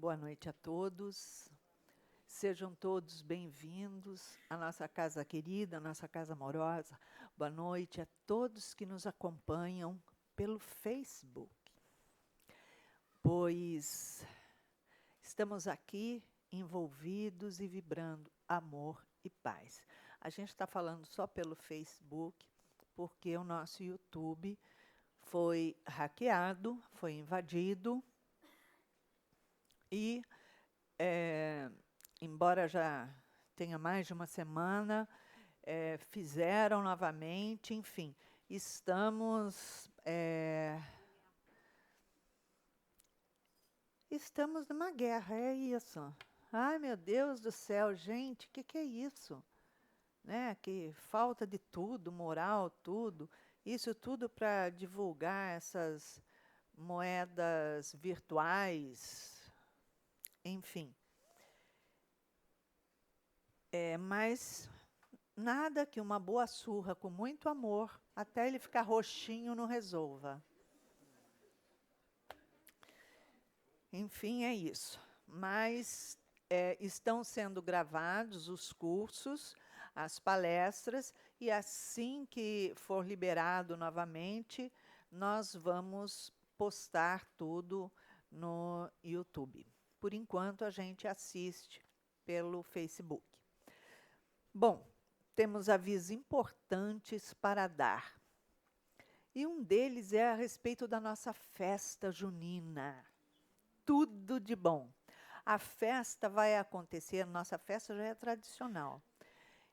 Boa noite a todos. Sejam todos bem-vindos à nossa casa querida, à nossa casa amorosa. Boa noite a todos que nos acompanham pelo Facebook, pois estamos aqui envolvidos e vibrando amor e paz. A gente está falando só pelo Facebook, porque o nosso YouTube foi hackeado, foi invadido e embora já tenha mais de uma semana, fizeram novamente, enfim, estamos numa guerra, é isso. Ai, meu Deus do céu, gente, o que é isso? Né? Que falta de tudo, moral, tudo. Isso tudo para divulgar essas moedas virtuais, enfim. Mas nada que uma boa surra com muito amor, até ele ficar roxinho, não resolva. Enfim, é isso. Mas estão sendo gravados os cursos, as palestras, e assim que for liberado novamente, nós vamos postar tudo no YouTube. Por enquanto, a gente assiste pelo Facebook. Bom, temos avisos importantes para dar. E um deles é a respeito da nossa festa junina. Tudo de bom. A festa vai acontecer, nossa festa já é tradicional.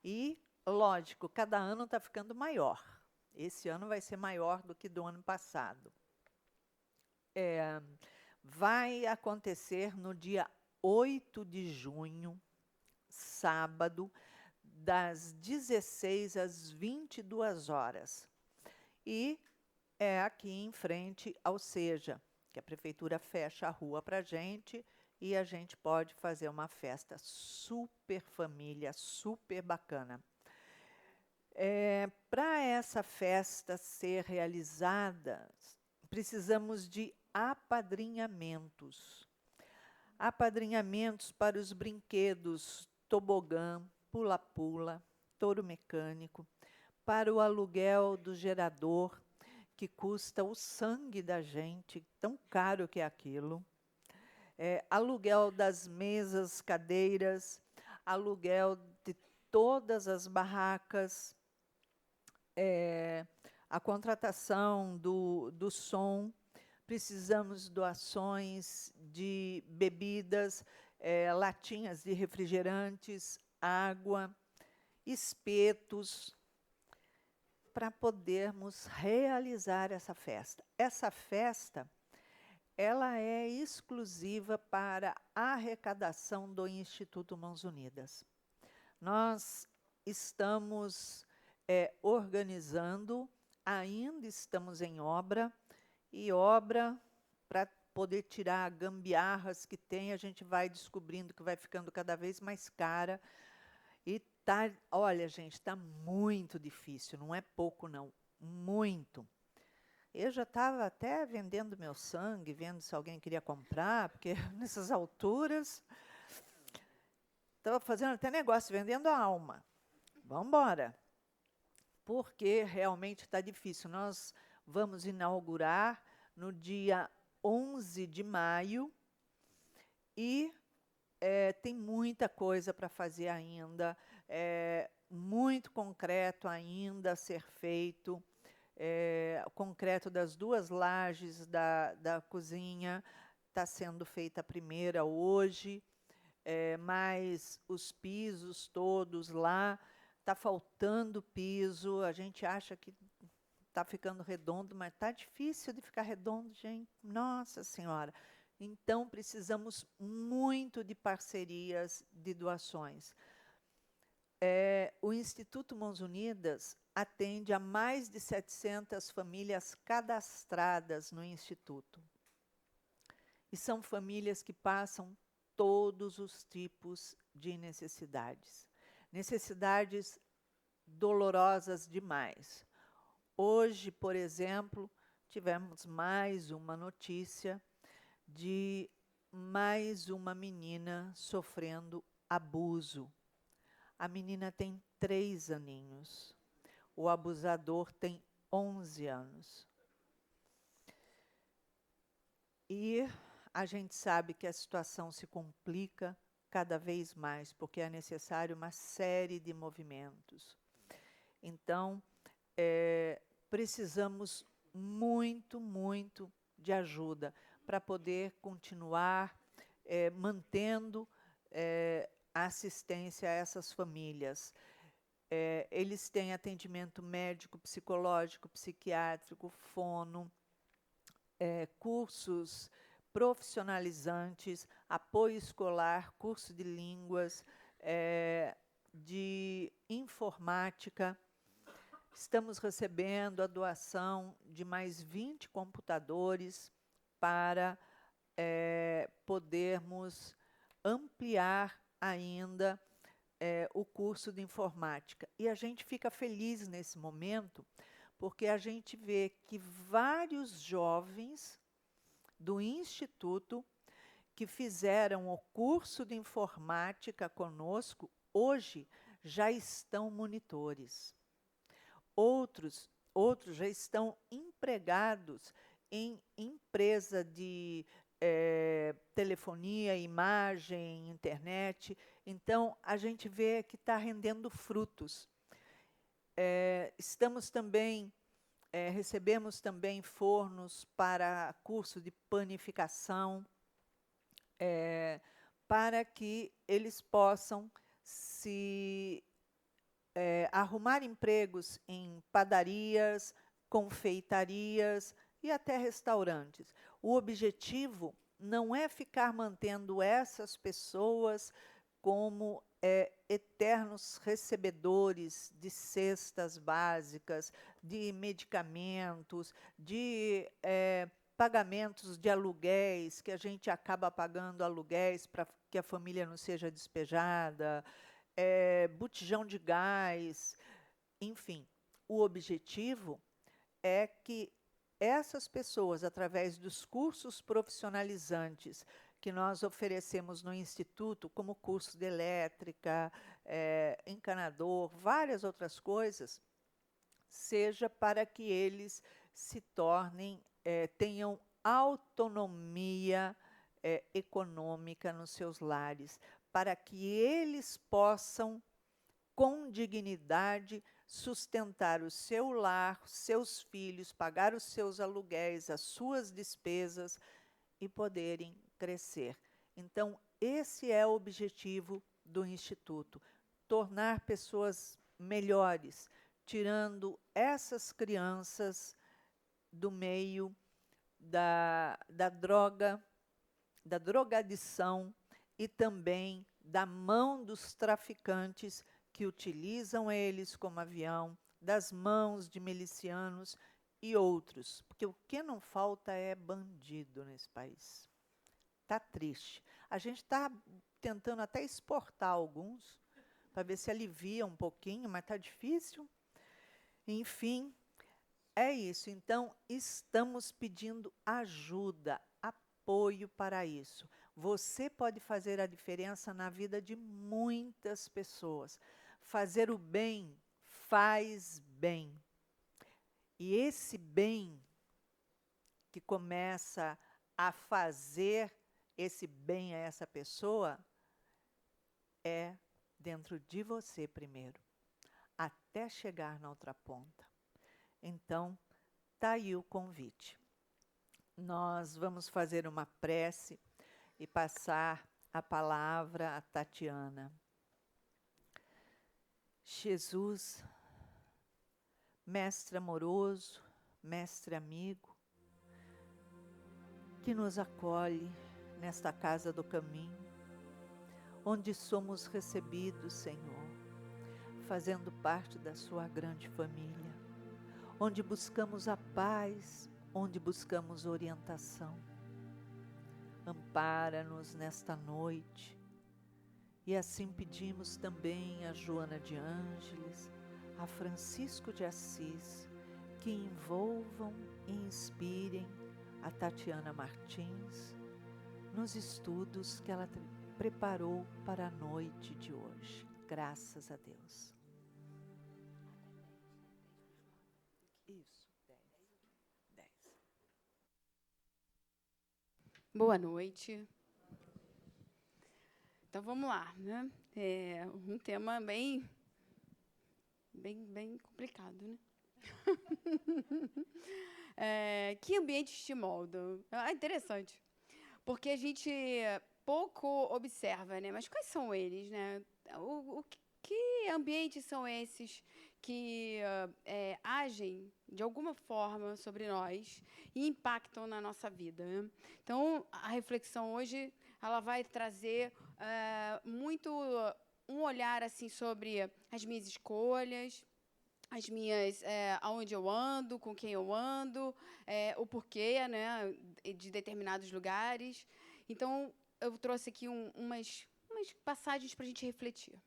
E, lógico, cada ano está ficando maior. Esse ano vai ser maior do que do ano passado. Vai acontecer no dia 8 de junho, sábado, das 16 às 22 horas. E é aqui em frente ao Seja, que a prefeitura fecha a rua para a gente e a gente pode fazer uma festa super família, super bacana. Para essa festa ser realizada, precisamos de apadrinhamentos. Apadrinhamentos para os brinquedos tobogã, pula-pula, touro mecânico, para o aluguel do gerador, que custa o sangue da gente, tão caro que é aquilo, aluguel das mesas, cadeiras, aluguel de todas as barracas, a contratação do som. Precisamos doações de bebidas, latinhas de refrigerantes, água, espetos, para podermos realizar essa festa. Essa festa, ela é exclusiva para a arrecadação do Instituto Mãos Unidas. Nós estamos organizando, ainda estamos em obra, e obra, para poder tirar gambiarras que tem, a gente vai descobrindo que vai ficando cada vez mais cara. E tá, olha, gente, está muito difícil, não é pouco, não, muito. Eu já estava até vendendo meu sangue, vendo se alguém queria comprar, porque nessas alturas estava fazendo até negócio, vendendo a alma. Vamos embora, porque realmente está difícil. Nós vamos inaugurar no dia 11 de maio e tem muita coisa para fazer ainda, muito concreto ainda a ser feito, o concreto das duas lajes da cozinha está sendo feita a primeira hoje, mas os pisos todos lá, está faltando piso, a gente acha que está ficando redondo, mas está difícil de ficar redondo, gente. Nossa Senhora! Então, precisamos muito de parcerias, de doações. O Instituto Mãos Unidas atende a mais de 700 famílias cadastradas no Instituto. E são famílias que passam todos os tipos de necessidades. Necessidades dolorosas demais. Hoje, por exemplo, tivemos mais uma notícia de mais uma menina sofrendo abuso. A menina tem 3 aninhos. O abusador tem 11 anos. E a gente sabe que a situação se complica cada vez mais, porque é necessário uma série de movimentos. Então, precisamos muito, muito de ajuda para poder continuar mantendo a assistência a essas famílias. Eles têm atendimento médico, psicológico, psiquiátrico, fono, cursos profissionalizantes, apoio escolar, curso de línguas, de informática. Estamos recebendo a doação de mais 20 computadores para podermos ampliar ainda o curso de informática. E a gente fica feliz nesse momento, porque a gente vê que vários jovens do Instituto que fizeram o curso de informática conosco, hoje já estão monitores. Outros já estão empregados em empresa de telefonia, imagem, internet. Então, a gente vê que está rendendo frutos. Estamos também, recebemos também fornos para curso de panificação, para que eles possam se arrumar empregos em padarias, confeitarias e até restaurantes. O objetivo não é ficar mantendo essas pessoas como eternos recebedores de cestas básicas, de medicamentos, de pagamentos de aluguéis, que a gente acaba pagando aluguéis para que a família não seja despejada, botijão de gás, enfim. O objetivo é que essas pessoas, através dos cursos profissionalizantes que nós oferecemos no Instituto, como curso de elétrica, encanador, várias outras coisas, seja para que eles se tornem, tenham autonomia econômica nos seus lares, para que eles possam, com dignidade, sustentar o seu lar, seus filhos, pagar os seus aluguéis, as suas despesas e poderem crescer. Então, esse é o objetivo do Instituto, tornar pessoas melhores, tirando essas crianças do meio da drogadição e também da mão dos traficantes que utilizam eles como avião, das mãos de milicianos e outros, porque o que não falta é bandido nesse país. Está triste. A gente está tentando até exportar alguns, para ver se alivia um pouquinho, mas está difícil. Enfim, é isso. Então, estamos pedindo ajuda, apoio para isso. Você pode fazer a diferença na vida de muitas pessoas. Fazer o bem faz bem. E esse bem que começa a fazer esse bem a essa pessoa é dentro de você primeiro, até chegar na outra ponta. Então, está aí o convite. Nós vamos fazer uma prece e passar a palavra a Tatiana. Jesus, mestre amoroso, mestre amigo, que nos acolhe nesta casa do caminho, onde somos recebidos, Senhor, fazendo parte da sua grande família, onde buscamos a paz, onde buscamos orientação. Ampara-nos nesta noite. E assim pedimos também a Joana de Ângeles, a Francisco de Assis, que envolvam e inspirem a Tatiana Martins nos estudos que ela preparou para a noite de hoje. Graças a Deus. Isso, 10. Boa noite. Então, vamos lá, né? Um tema bem complicado, né? Que ambientes te moldam? Interessante, porque a gente pouco observa, né? Mas quais são eles, né? Que ambientes são esses que agem de alguma forma sobre nós e impactam na nossa vida, né? Então, a reflexão hoje ela vai trazer muito um olhar assim sobre as minhas escolhas, as minhas, aonde eu ando, com quem eu ando, o porquê, né, de determinados lugares. Então, eu trouxe aqui umas passagens para a gente refletir.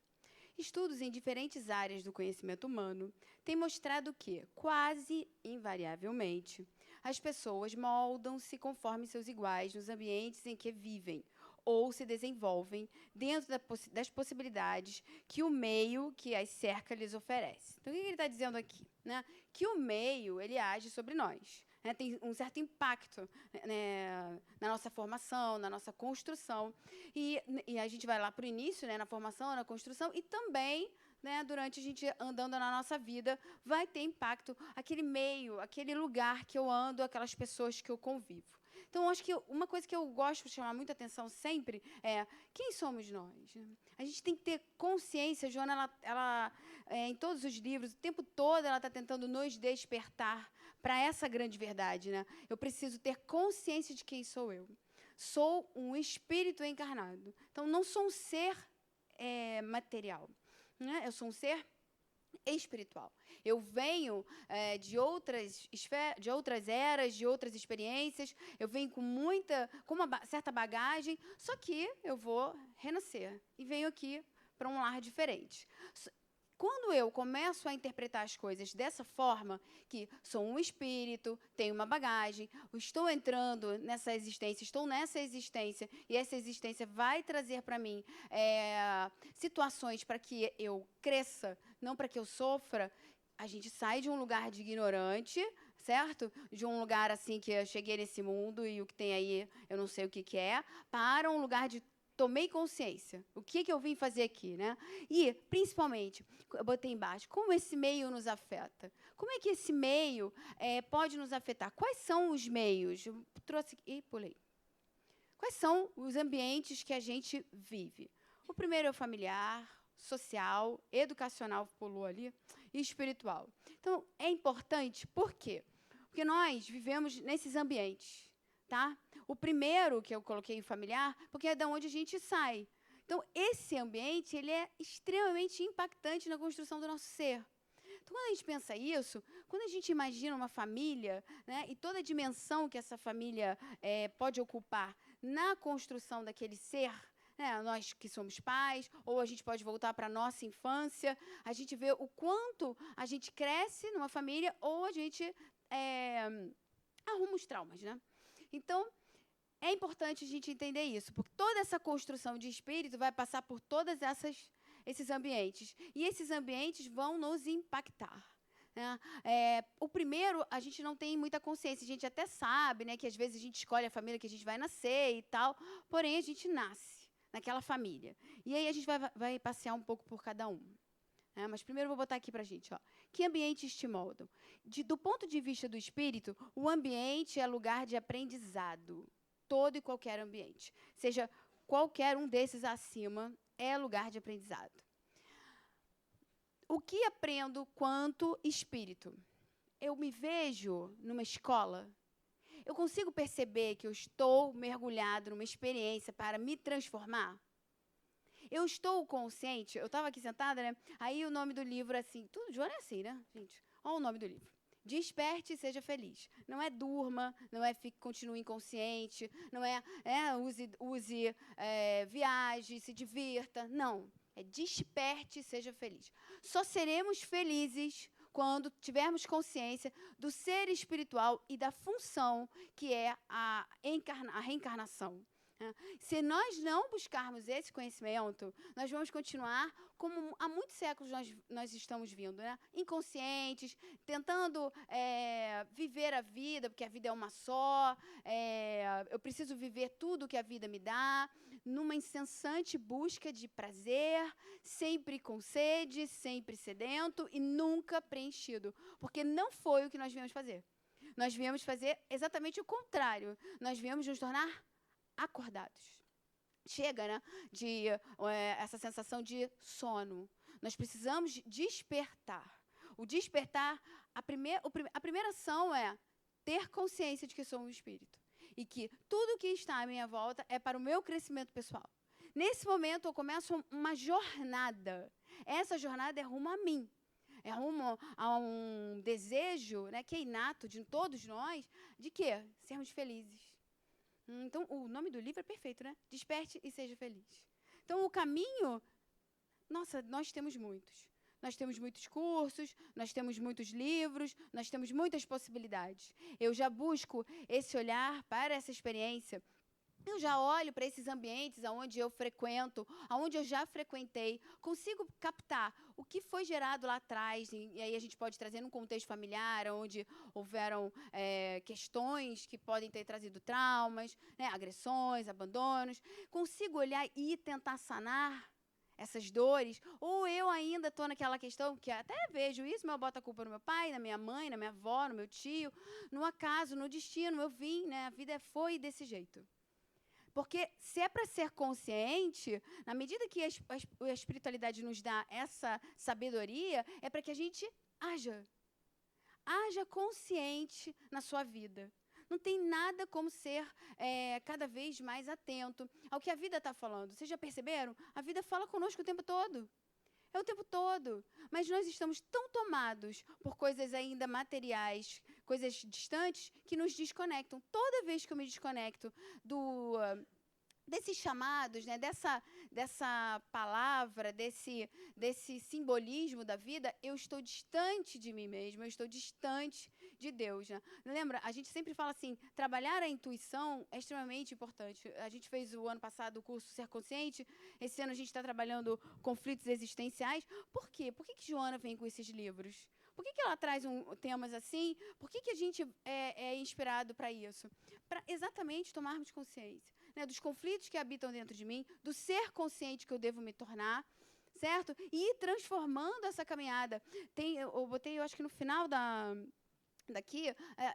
Estudos em diferentes áreas do conhecimento humano têm mostrado que, quase invariavelmente, as pessoas moldam-se conforme seus iguais nos ambientes em que vivem ou se desenvolvem dentro das possibilidades que o meio que as cerca lhes oferece. Então, o que ele está dizendo aqui? Né? Que o meio ele age sobre nós. Né? Tem um certo impacto, né, na nossa formação, na nossa construção. E a gente vai lá para o início, né, na formação, na construção, e também, né, durante a gente andando na nossa vida, vai ter impacto aquele meio, aquele lugar que eu ando, aquelas pessoas que eu convivo. Então, acho que uma coisa que eu gosto de chamar muita atenção sempre é quem somos nós? A gente tem que ter consciência. A Joana, ela em todos os livros, o tempo todo, ela está tentando nos despertar para essa grande verdade, né? Eu preciso ter consciência de quem sou eu. Sou um espírito encarnado. Então, não sou um ser material, né? Eu sou um ser espiritual. Eu venho de outras eras, de outras experiências. Eu venho com uma certa bagagem, só que eu vou renascer e venho aqui para um lar diferente. Quando eu começo a interpretar as coisas dessa forma, que sou um espírito, tenho uma bagagem, estou entrando nessa existência, estou nessa existência, e essa existência vai trazer para mim situações para que eu cresça, não para que eu sofra, a gente sai de um lugar de ignorante, certo? De um lugar assim que eu cheguei nesse mundo e o que tem aí eu não sei o que é, para um lugar de tomei consciência. O que eu vim fazer aqui, né? E, principalmente, eu botei embaixo, como esse meio nos afeta? Como é que esse meio pode nos afetar? Quais são os meios? Eu trouxe aqui, pulei. Quais são os ambientes que a gente vive? O primeiro é o familiar, social, educacional, pulou ali, e espiritual. Então, é importante, por quê? Porque nós vivemos nesses ambientes. Tá? O primeiro que eu coloquei familiar, porque é de onde a gente sai. Então, esse ambiente ele é extremamente impactante na construção do nosso ser. Então, quando a gente pensa isso, quando a gente imagina uma família, né, e toda a dimensão que essa família pode ocupar na construção daquele ser, né, nós que somos pais, ou a gente pode voltar para a nossa infância, a gente vê o quanto a gente cresce numa família ou a gente arruma os traumas, né? Então, é importante a gente entender isso, porque toda essa construção de espírito vai passar por todos esses ambientes. E esses ambientes vão nos impactar. Né? O primeiro, a gente não tem muita consciência. A gente até sabe, né, que às vezes a gente escolhe a família que a gente vai nascer e tal, porém a gente nasce naquela família. E aí a gente vai passear um pouco por cada um. Mas primeiro eu vou botar aqui para a gente. Ó. Que ambientes te moldam? Do ponto de vista do espírito, o ambiente é lugar de aprendizado. Todo e qualquer ambiente. Seja qualquer um desses acima, é lugar de aprendizado. O que aprendo quanto espírito? Eu me vejo numa escola. Eu consigo perceber que eu estou mergulhado numa experiência para me transformar? Eu estou consciente, eu estava aqui sentada, né? Aí o nome do livro, assim, tudo de olho é assim, né, gente? Olha o nome do livro. Desperte e seja feliz. Não é durma, não é continue inconsciente, não é use viaje, se divirta. Não, é desperte e seja feliz. Só seremos felizes quando tivermos consciência do ser espiritual e da função que é a reencarnação. Se nós não buscarmos esse conhecimento, nós vamos continuar como há muitos séculos nós estamos vindo, né? Inconscientes, tentando viver a vida, porque a vida é uma só, eu preciso viver tudo que a vida me dá, numa incessante busca de prazer, sempre com sede, sempre sedento e nunca preenchido, porque não foi o que nós viemos fazer. Nós viemos fazer exatamente o contrário. Nós viemos nos tornar acordados. Chega, né, de essa sensação de sono. Nós precisamos despertar. O despertar, a primeira ação é ter consciência de que sou um espírito e que tudo que está à minha volta é para o meu crescimento pessoal. Nesse momento, eu começo uma jornada. Essa jornada é rumo a mim. É rumo a um desejo, né, que é inato de todos nós, de quê? Sermos felizes. Então, o nome do livro é perfeito, né? Desperte e seja feliz. Então, o caminho, nossa, nós temos muitos. Nós temos muitos cursos, nós temos muitos livros, nós temos muitas possibilidades. Eu já busco esse olhar para essa experiência. Eu já olho para esses ambientes aonde eu frequento, aonde eu já frequentei, consigo captar o que foi gerado lá atrás, e aí a gente pode trazer num contexto familiar, onde houveram questões que podem ter trazido traumas, né, agressões, abandonos. Consigo olhar e tentar sanar essas dores, ou eu ainda estou naquela questão, que até vejo isso, mas eu boto a culpa no meu pai, na minha mãe, na minha avó, no meu tio, no acaso, no destino, eu vim, né, a vida foi desse jeito. Porque se é para ser consciente, na medida que a espiritualidade nos dá essa sabedoria, é para que a gente haja. Haja consciente na sua vida. Não tem nada como ser cada vez mais atento ao que a vida está falando. Vocês já perceberam? A vida fala conosco o tempo todo. É o tempo todo. Mas nós estamos tão tomados por coisas ainda materiais, coisas distantes, que nos desconectam. Toda vez que eu me desconecto desses chamados, né, dessa palavra, desse simbolismo da vida, eu estou distante de mim mesma, eu estou distante de Deus. Né? Lembra, a gente sempre fala assim, trabalhar a intuição é extremamente importante. A gente fez o ano passado o curso Ser Consciente, esse ano a gente está trabalhando conflitos existenciais. Por quê? Por que Joana vem com esses livros? Por que ela traz temas assim? Por que a gente é inspirado para isso? Para exatamente tomarmos consciência, né, dos conflitos que habitam dentro de mim, do ser consciente que eu devo me tornar, certo? E ir transformando essa caminhada. Eu botei, eu acho que no final daqui,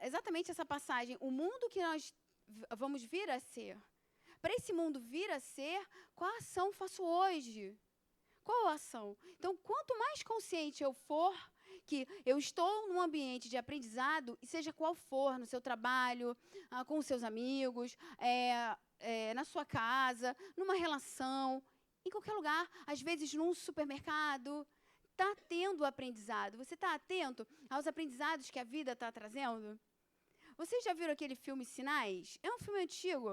exatamente essa passagem. O mundo que nós vamos vir a ser. Para esse mundo vir a ser, qual ação faço hoje? Qual a ação? Então, quanto mais consciente eu for que eu estou num ambiente de aprendizado, e seja qual for, no seu trabalho, com os seus amigos, na sua casa, numa relação, em qualquer lugar, às vezes num supermercado, está tendo aprendizado. Você está atento aos aprendizados que a vida está trazendo? Vocês já viram aquele filme Sinais? É um filme antigo.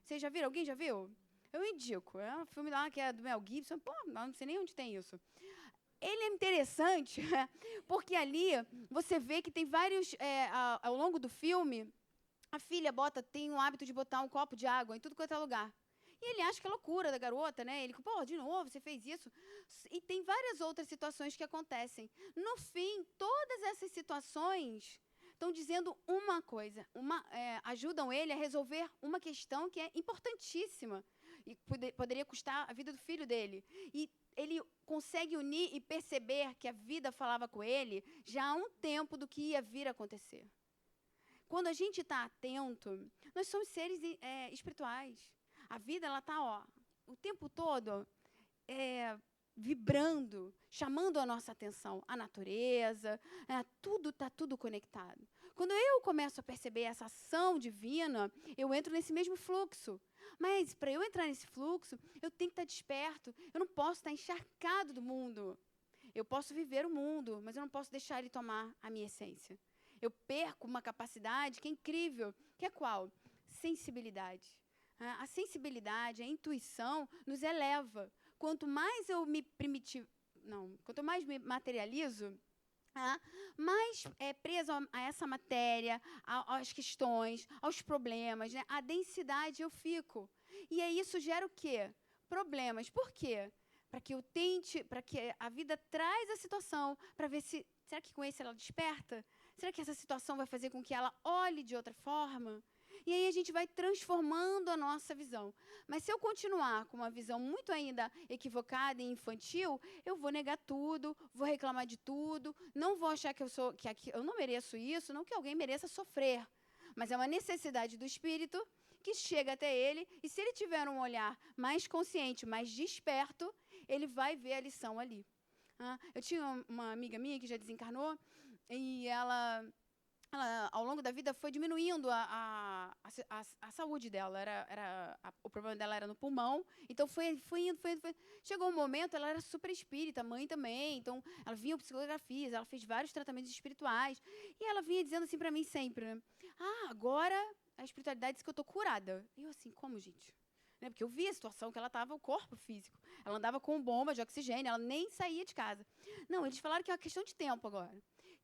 Vocês já viram? Alguém já viu? Eu indico. É um filme lá que é do Mel Gibson. Pô, não sei nem onde tem isso. Ele é interessante, porque ali você vê que tem vários, ao longo do filme, a filha tem o hábito de botar um copo de água em tudo quanto é lugar. E ele acha que é loucura da garota, né? Ele, pô, de novo, você fez isso. E tem várias outras situações que acontecem. No fim, todas essas situações estão dizendo uma coisa, ajudam ele a resolver uma questão que é importantíssima e poderia custar a vida do filho dele. E ele consegue unir e perceber que a vida falava com ele já há um tempo do que ia vir a acontecer. Quando a gente está atento, nós somos seres espirituais. A vida ela está o tempo todo vibrando, chamando a nossa atenção. A natureza, tudo está tudo conectado. Quando eu começo a perceber essa ação divina, eu entro nesse mesmo fluxo. Mas para eu entrar nesse fluxo, eu tenho que estar desperto. Eu não posso estar encharcado do mundo. Eu posso viver o mundo, mas eu não posso deixar ele tomar a minha essência. Eu perco uma capacidade que é incrível, que é qual? Sensibilidade. A sensibilidade, a intuição nos eleva. Quanto mais eu quanto mais me materializo, né, mais preso a essa matéria, às questões, aos problemas, né, à densidade eu fico. E aí isso gera o quê? Problemas. Por quê? Para que eu tente, para que a vida traz a situação, para ver se, será que com esse ela desperta? Será que essa situação vai fazer com que ela olhe de outra forma? E aí a gente vai transformando a nossa visão. Mas se eu continuar com uma visão muito ainda equivocada e infantil, eu vou negar tudo, vou reclamar de tudo, não vou achar que eu não mereço isso, não que alguém mereça sofrer. Mas é uma necessidade do espírito que chega até ele, e se ele tiver um olhar mais consciente, mais desperto, ele vai ver a lição ali. Eu tinha uma amiga minha que já desencarnou, e ela, ao longo da vida, foi diminuindo a saúde dela. O problema dela era no pulmão, então foi indo. Chegou um momento, ela era super espírita, mãe também, então ela vinha psicografias, ela fez vários tratamentos espirituais, e ela vinha dizendo assim para mim sempre, né? Agora a espiritualidade diz que eu estou curada. E eu assim, como, gente? Né? Porque eu vi a situação que ela estava, o corpo físico. Ela andava com bomba de oxigênio, ela nem saía de casa. Não, eles falaram que é uma questão de tempo agora.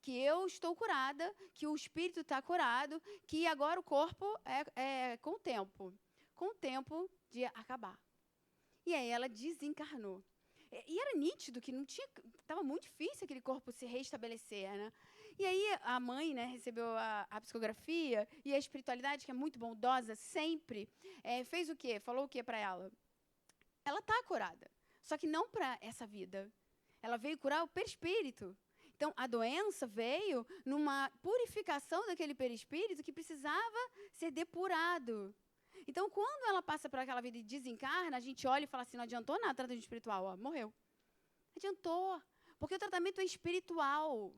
Que eu estou curada, que o espírito está curado, que agora o corpo é com o tempo. Com o tempo de acabar. E aí ela desencarnou. E era nítido que não tinha, estava muito difícil aquele corpo se restabelecer, né? E aí a mãe, né, recebeu a psicografia e a espiritualidade, que é muito bondosa, sempre fez o quê? Falou o quê para ela? Ela está curada, só que não para essa vida. Ela veio curar o perispírito. Então, a doença veio numa purificação daquele perispírito que precisava ser depurado. Então, quando ela passa por aquela vida e desencarna, a gente olha e fala assim, não adiantou nada o tratamento espiritual, ó, morreu. Adiantou, porque o tratamento é espiritual.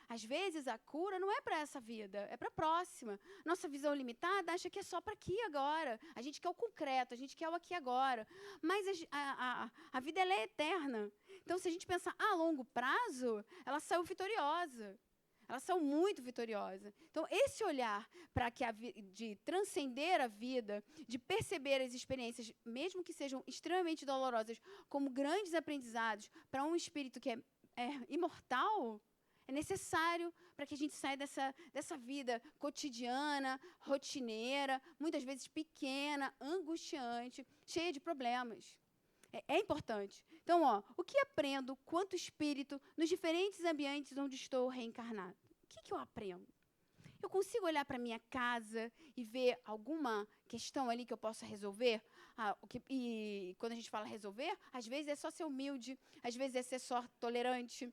Às vezes, a cura não é para essa vida, é para a próxima. Nossa visão limitada acha que é só para aqui e agora. A gente quer o concreto, a gente quer o aqui e agora. Mas a vida ela é eterna. Então, se a gente pensar a longo prazo, ela saiu vitoriosa. Elas são muito vitoriosas. Então, esse olhar para que de transcender a vida, de perceber as experiências, mesmo que sejam extremamente dolorosas, como grandes aprendizados para um espírito que é imortal, é necessário para que a gente saia dessa vida cotidiana, rotineira, muitas vezes pequena, angustiante, cheia de problemas. É importante. Então, o que aprendo quanto espírito nos diferentes ambientes onde estou reencarnado? O que eu aprendo? Eu consigo olhar para minha casa e ver alguma questão ali que eu possa resolver? E quando a gente fala resolver, às vezes é só ser humilde, às vezes é ser só tolerante.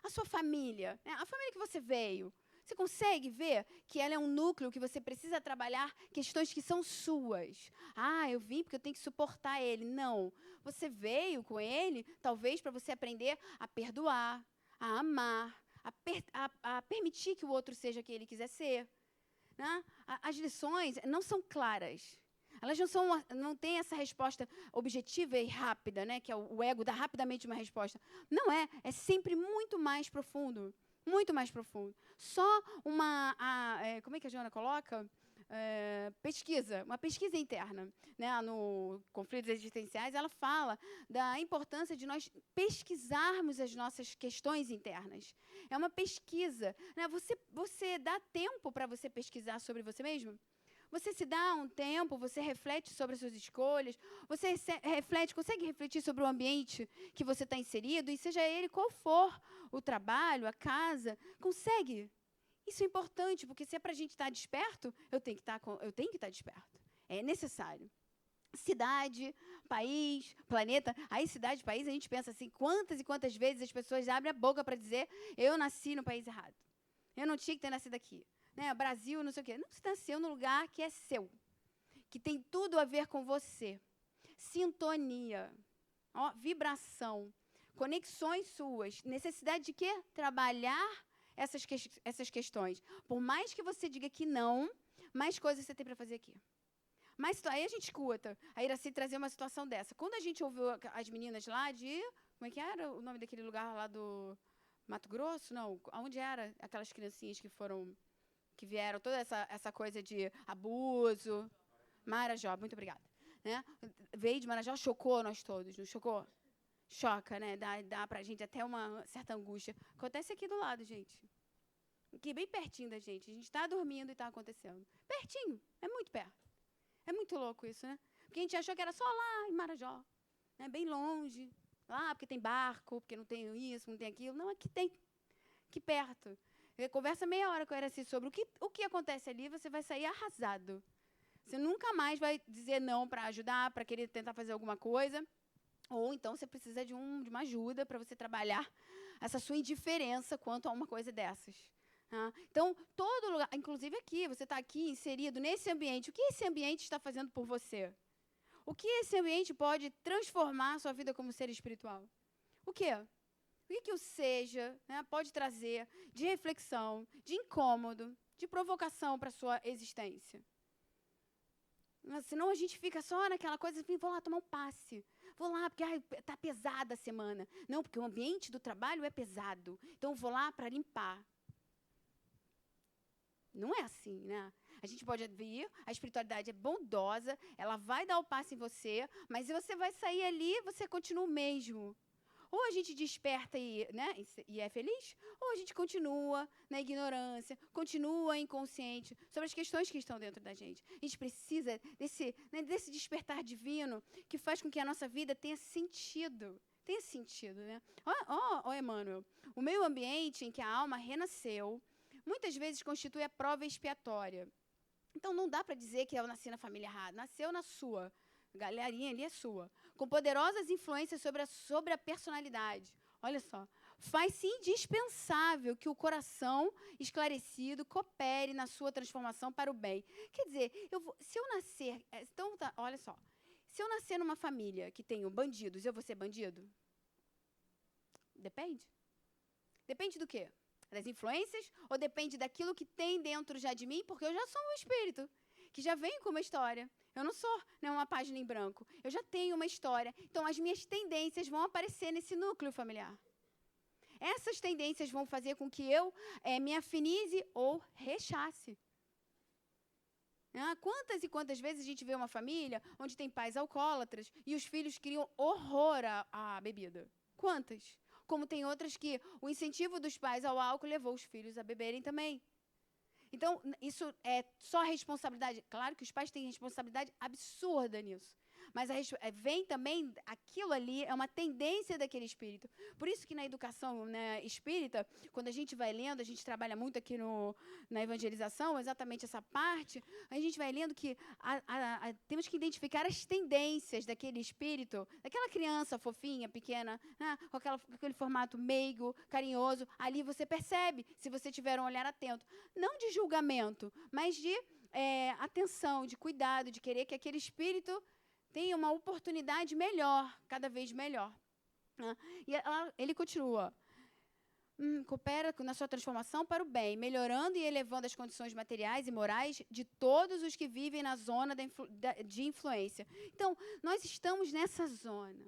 A sua família, né? A família que você veio, você consegue ver que ela é um núcleo que você precisa trabalhar questões que são suas. Eu vim porque eu tenho que suportar ele. Não. Você veio com ele, talvez, para você aprender a perdoar, a amar, a permitir que o outro seja quem ele quiser ser. Né? As lições não são claras. Elas não têm essa resposta objetiva e rápida, né? Que é o ego dá rapidamente uma resposta. Não é. É sempre muito mais profundo. Muito mais profundo. Só como é que a Joana coloca? Pesquisa, uma pesquisa interna. Né? No Conflitos Existenciais, ela fala da importância de nós pesquisarmos as nossas questões internas. É uma pesquisa. Né? Você dá tempo para você pesquisar sobre você mesmo? Você se dá um tempo, você reflete sobre as suas escolhas, você consegue refletir sobre o ambiente que você está inserido, e seja ele qual for, o trabalho, a casa, consegue? Isso é importante, porque se é para a gente estar desperto, eu tenho que estar desperto. É necessário. Cidade, país, planeta. Aí, cidade, país, a gente pensa assim, quantas e quantas vezes as pessoas abrem a boca para dizer eu nasci no país errado. Eu não tinha que ter nascido aqui. Né? Brasil, não sei o quê. Não, você nasceu no lugar que é seu, que tem tudo a ver com você. Sintonia, vibração, conexões suas. Necessidade de quê? Trabalhar essas questões. Por mais que você diga que não, mais coisas você tem para fazer aqui. Mas aí a gente escuta a Iraci trazer uma situação dessa. Quando a gente ouviu as meninas lá de... Como é que era o nome daquele lugar lá do Mato Grosso? Não, onde era aquelas criancinhas que vieram, toda essa coisa de abuso. Marajó, muito obrigada. Né? Veio de Marajó, chocou nós todos, não chocou? choca, né? Dá pra gente até uma certa angústia. Acontece aqui do lado, gente. Aqui bem pertinho da gente. A gente está dormindo e está acontecendo. Pertinho, é muito perto. É muito louco isso, né? Porque a gente achou que era só lá em Marajó, né? Bem longe. Lá porque tem barco, porque não tem isso, não tem aquilo. Não, aqui tem. Aqui perto. Conversa meia hora com a Eraci sobre o que acontece ali, você vai sair arrasado. Você nunca mais vai dizer não para ajudar, para querer tentar fazer alguma coisa. Ou então você precisa de uma ajuda para você trabalhar essa sua indiferença quanto a uma coisa dessas. Então, todo lugar, inclusive aqui, você está aqui inserido nesse ambiente. O que esse ambiente está fazendo por você? O que esse ambiente pode transformar a sua vida como ser espiritual? O quê? O que o seja, né, pode trazer de reflexão, de incômodo, de provocação para a sua existência? Senão a gente fica só naquela coisa, assim, vou lá tomar um passe. Vou lá, porque está pesada a semana. Não, porque o ambiente do trabalho é pesado. Então, vou lá para limpar. Não é assim, né? A gente pode vir, a espiritualidade é bondosa, ela vai dar o passe em você, mas se você vai sair ali, você continua o mesmo. Ou a gente desperta né, e é feliz, ou a gente continua na ignorância, continua inconsciente sobre as questões que estão dentro da gente. A gente precisa desse despertar divino que faz com que a nossa vida tenha sentido. Tenha sentido, né? Ó, Emmanuel, o meio ambiente em que a alma renasceu, muitas vezes constitui a prova expiatória. Então, não dá para dizer que eu nasci na família errada. Nasceu na sua. A galerinha ali é sua. Com poderosas influências sobre a personalidade. Olha só. Faz-se indispensável que o coração esclarecido coopere na sua transformação para o bem. Quer dizer, se eu nascer... Então, olha só. Se eu nascer numa família que tem bandidos, eu vou ser bandido? Depende. Depende do quê? Das influências? Ou depende daquilo que tem dentro já de mim? Porque eu já sou um espírito que já vem com uma história. Eu não sou, né, uma página em branco. Eu já tenho uma história. Então, as minhas tendências vão aparecer nesse núcleo familiar. Essas tendências vão fazer com que eu me afinize ou rechace. Quantas e quantas vezes a gente vê uma família onde tem pais alcoólatras e os filhos criam horror à bebida? Quantas? Como tem outras que o incentivo dos pais ao álcool levou os filhos a beberem também. Então, isso é só responsabilidade. Claro que os pais têm responsabilidade absurda nisso. Mas vem também, aquilo ali é uma tendência daquele espírito. Por isso que na educação, né, espírita, quando a gente vai lendo, a gente trabalha muito aqui na evangelização, exatamente essa parte, a gente vai lendo que temos que identificar as tendências daquele espírito, daquela criança fofinha, pequena, né, com aquele formato meigo, carinhoso. Ali você percebe, se você tiver um olhar atento. Não de julgamento, mas de atenção, de cuidado, de querer que aquele espírito tenha uma oportunidade melhor, cada vez melhor. E ele continua. Coopera na sua transformação para o bem, melhorando e elevando as condições materiais e morais de todos os que vivem na zona de influência. Então, nós estamos nessa zona.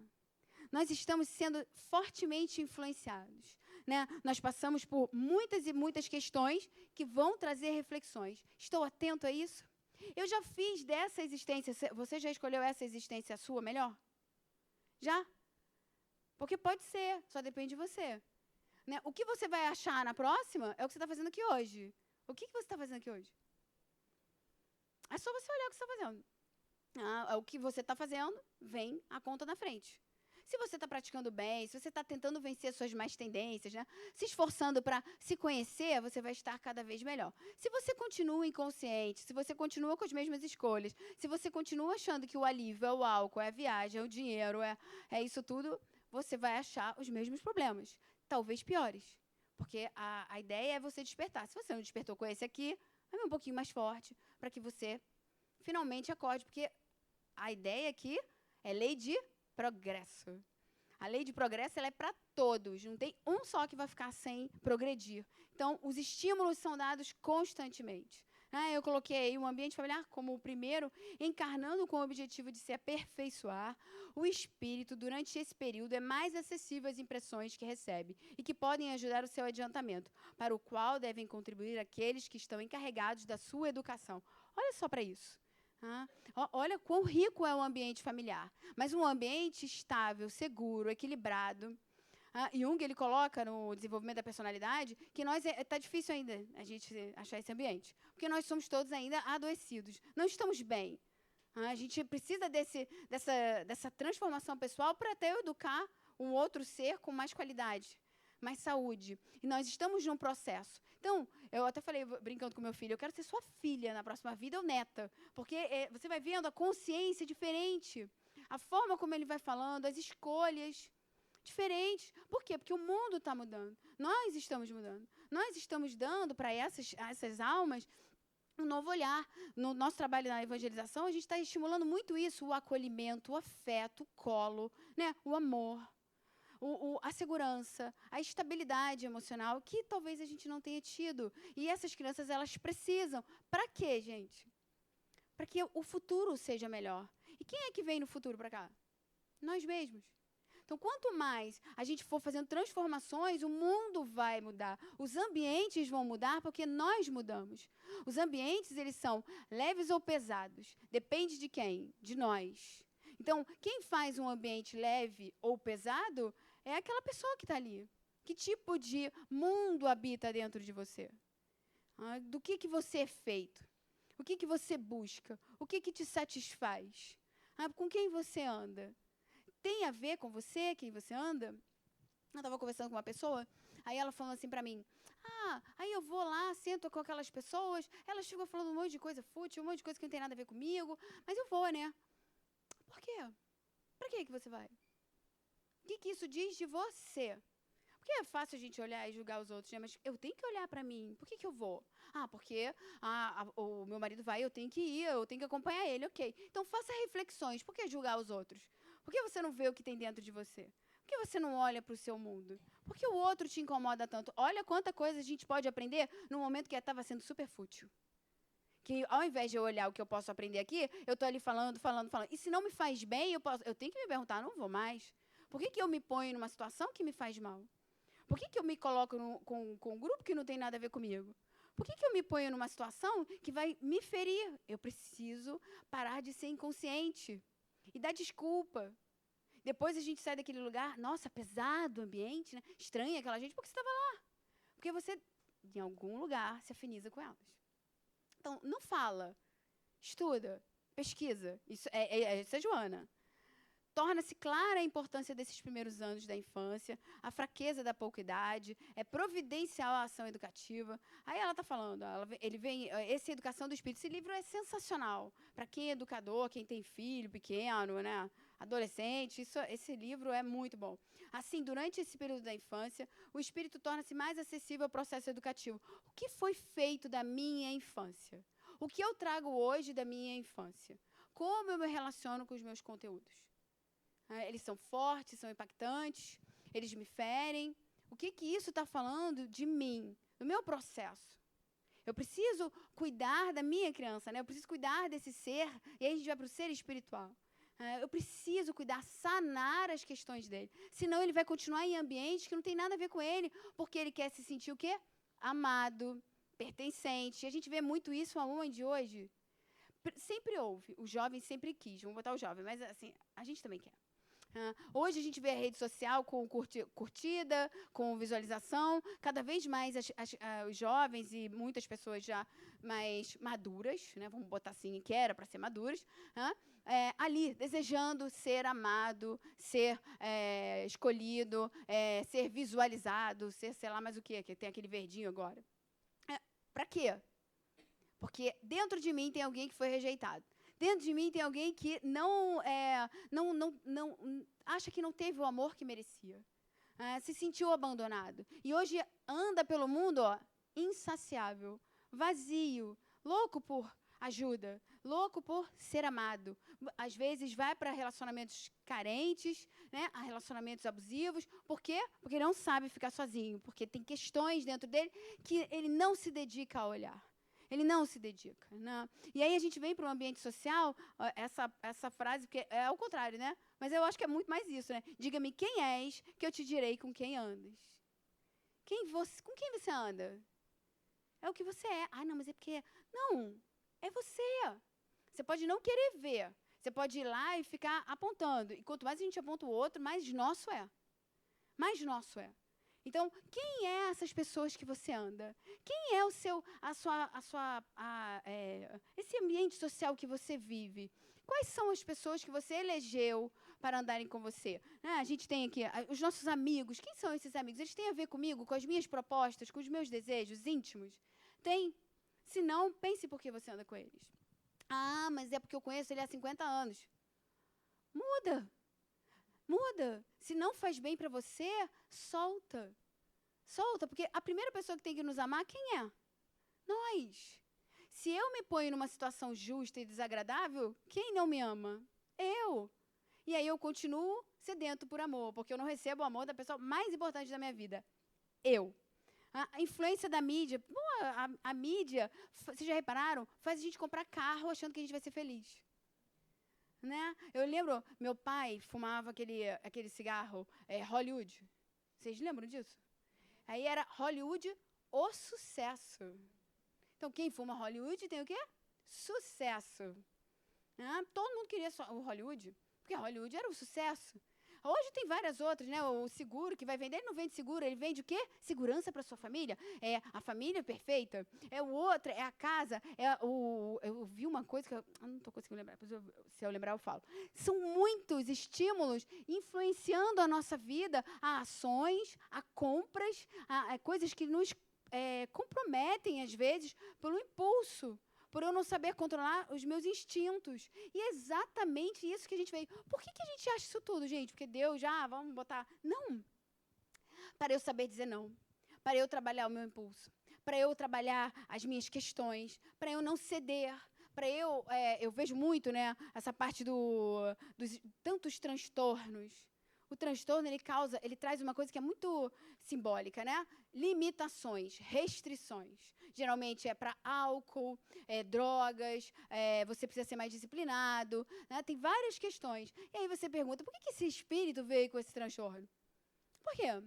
Nós estamos sendo fortemente influenciados. Né? Nós passamos por muitas e muitas questões que vão trazer reflexões. Estou atento a isso? Eu já fiz dessa existência... Você já escolheu essa existência sua melhor? Já? Porque pode ser, só depende de você. Né? O que você vai achar na próxima é o que você está fazendo aqui hoje. O que você está fazendo aqui hoje? É só você olhar o que você está fazendo. O que você está fazendo vem a conta na frente. Se você está praticando bem, se você está tentando vencer suas más tendências, né? Se esforçando para se conhecer, você vai estar cada vez melhor. Se você continua inconsciente, se você continua com as mesmas escolhas, se você continua achando que o alívio é o álcool, é a viagem, é o dinheiro, é isso tudo, você vai achar os mesmos problemas, talvez piores. Porque a ideia é você despertar. Se você não despertou com esse aqui, vai vir um pouquinho mais forte para que você finalmente acorde. Porque a ideia aqui é lei de progresso. A lei de progresso ela é para todos. Não tem um só que vai ficar sem progredir. Então, os estímulos são dados constantemente. Eu coloquei o ambiente familiar como o primeiro, encarnando com o objetivo de se aperfeiçoar. O espírito, durante esse período, é mais acessível às impressões que recebe e que podem ajudar o seu adiantamento, para o qual devem contribuir aqueles que estão encarregados da sua educação. Olha só para isso. Ah, olha quão rico é o ambiente familiar. Mas um ambiente estável, seguro, equilibrado. Jung, ele coloca no desenvolvimento da personalidade que nós tá difícil ainda a gente achar esse ambiente, porque nós somos todos ainda adoecidos, não estamos bem. A gente precisa dessa transformação pessoal para até educar um outro ser com mais qualidade, mais saúde. E nós estamos num processo. Então, eu até falei, brincando com meu filho, eu quero ser sua filha na próxima vida ou neta, porque você vai vendo a consciência diferente, a forma como ele vai falando, as escolhas diferentes. Por quê? Porque o mundo está mudando. Nós estamos mudando. Nós estamos dando para essas almas um novo olhar. No nosso trabalho na evangelização, a gente está estimulando muito isso, o acolhimento, o afeto, o colo, né? O amor, a segurança, a estabilidade emocional, que talvez a gente não tenha tido. E essas crianças, elas precisam. Para quê, gente? Para que o futuro seja melhor. E quem é que vem no futuro para cá? Nós mesmos. Então, quanto mais a gente for fazendo transformações, o mundo vai mudar. Os ambientes vão mudar porque nós mudamos. Os ambientes, eles são leves ou pesados. Depende de quem? De nós. Então, quem faz um ambiente leve ou pesado é aquela pessoa que está ali. Que tipo de mundo habita dentro de você? Do que você é feito? O que você busca? O que te satisfaz? Com quem você anda? Tem a ver com você, quem você anda? Eu estava conversando com uma pessoa, aí ela falou assim para mim, aí eu vou lá, sento com aquelas pessoas, elas ficam falando um monte de coisa fútil, um monte de coisa que não tem nada a ver comigo, mas eu vou, né? Por quê? Para que você vai? O que isso diz de você? Porque é fácil a gente olhar e julgar os outros, né? Mas eu tenho que olhar para mim. Por que eu vou? Porque o meu marido vai, eu tenho que ir, eu tenho que acompanhar ele, ok. Então faça reflexões. Por que julgar os outros? Por que você não vê o que tem dentro de você? Por que você não olha para o seu mundo? Por que o outro te incomoda tanto? Olha quanta coisa a gente pode aprender no momento que estava sendo super fútil. Que ao invés de eu olhar o que eu posso aprender aqui, eu estou ali falando. E se não me faz bem, eu tenho que me perguntar, não vou mais. Por que eu me ponho numa situação que me faz mal? Por que eu me coloco com um grupo que não tem nada a ver comigo? Por que eu me ponho numa situação que vai me ferir? Eu preciso parar de ser inconsciente e dar desculpa. Depois a gente sai daquele lugar, nossa, pesado o ambiente, né? Estranha aquela gente, porque você estava lá. Porque você, em algum lugar, se afiniza com elas. Então, não fala, estuda, pesquisa. Isso é Joana. Torna-se clara a importância desses primeiros anos da infância, a fraqueza da pouca idade, é providencial a ação educativa. Aí ela está falando, essa Educação do Espírito, esse livro é sensacional. Para quem é educador, quem tem filho pequeno, né, adolescente, esse livro é muito bom. Assim, durante esse período da infância, o espírito torna-se mais acessível ao processo educativo. O que foi feito da minha infância? O que eu trago hoje da minha infância? Como eu me relaciono com os meus conteúdos? Eles são fortes, são impactantes, eles me ferem. O que isso está falando de mim, do meu processo? Eu preciso cuidar da minha criança, né? Eu preciso cuidar desse ser, e aí a gente vai para o ser espiritual. Eu preciso cuidar, sanar as questões dele. Senão ele vai continuar em ambientes que não tem nada a ver com ele, porque ele quer se sentir o quê? Amado, pertencente. E a gente vê muito isso aonde hoje? Sempre houve. O jovem sempre quis. Vamos botar o jovem, mas assim, a gente também quer. Hoje a gente vê a rede social com curtida, com visualização. Cada vez mais os jovens e muitas pessoas já mais maduras, né, vamos botar assim, que era para ser maduras, ali, desejando ser amado, ser escolhido, ser visualizado, ser sei lá mais o quê, que tem aquele verdinho agora. Para quê? Porque dentro de mim tem alguém que foi rejeitado. Dentro de mim tem alguém que não acha que não teve o amor que merecia. Se sentiu abandonado. E hoje anda pelo mundo insaciável, vazio, louco por ajuda, louco por ser amado. Às vezes vai para relacionamentos carentes, né, a relacionamentos abusivos. Por quê? Porque não sabe ficar sozinho. Porque tem questões dentro dele que ele não se dedica a olhar. Ele não se dedica, né? E aí a gente vem para um ambiente social, essa frase, porque é ao contrário, né? Mas eu acho que é muito mais isso, né? Diga-me quem és, que eu te direi com quem andas. Com quem você anda? É o que você é. Não, mas é porque... Não, é você. Você pode não querer ver. Você pode ir lá e ficar apontando. E quanto mais a gente aponta o outro, mais nosso é. Mais nosso é. Então, quem é essas pessoas que você anda? Quem é esse ambiente social que você vive? Quais são as pessoas que você elegeu para andarem com você? A gente tem aqui os nossos amigos. Quem são esses amigos? Eles têm a ver comigo, com as minhas propostas, com os meus desejos íntimos? Tem. Se não, pense por que você anda com eles. Ah, mas é porque eu conheço ele há 50 anos. Muda. Muda. Se não faz bem para você, solta. Solta, porque a primeira pessoa que tem que nos amar, quem é? Nós. Se eu me ponho numa situação justa e desagradável, quem não me ama? Eu. E aí eu continuo sedento por amor, porque eu não recebo o amor da pessoa mais importante da minha vida. Eu. A influência da mídia. A mídia, vocês já repararam? Faz a gente comprar carro achando que a gente vai ser feliz. Né? Eu lembro, meu pai fumava aquele cigarro Hollywood. Vocês lembram disso? Aí era Hollywood, o sucesso. Então, quem fuma Hollywood tem o quê? Sucesso. Todo mundo queria só o Hollywood, porque Hollywood era o sucesso. Hoje tem várias outras, né? O seguro que vai vender, ele não vende seguro, ele vende o quê? Segurança para sua família. É a família perfeita. É o outro, é a casa. Eu vi uma coisa que eu não estou conseguindo lembrar, se eu lembrar eu falo. São muitos estímulos influenciando a nossa vida, a ações, a compras, a coisas que nos comprometem, às vezes, pelo impulso. Por eu não saber controlar os meus instintos. E é exatamente isso que a gente veio. Por que a gente acha isso tudo, gente? Porque Deus já, vamos botar... Não. Para eu saber dizer não. Para eu trabalhar o meu impulso. Para eu trabalhar as minhas questões. Para eu não ceder. Para eu vejo muito, né, essa parte dos tantos transtornos. O transtorno, ele traz uma coisa que é muito simbólica, né? Limitações, restrições. Geralmente é para álcool, drogas, você precisa ser mais disciplinado, né? Tem várias questões. E aí você pergunta, por que esse espírito veio com esse transtorno? Por quê?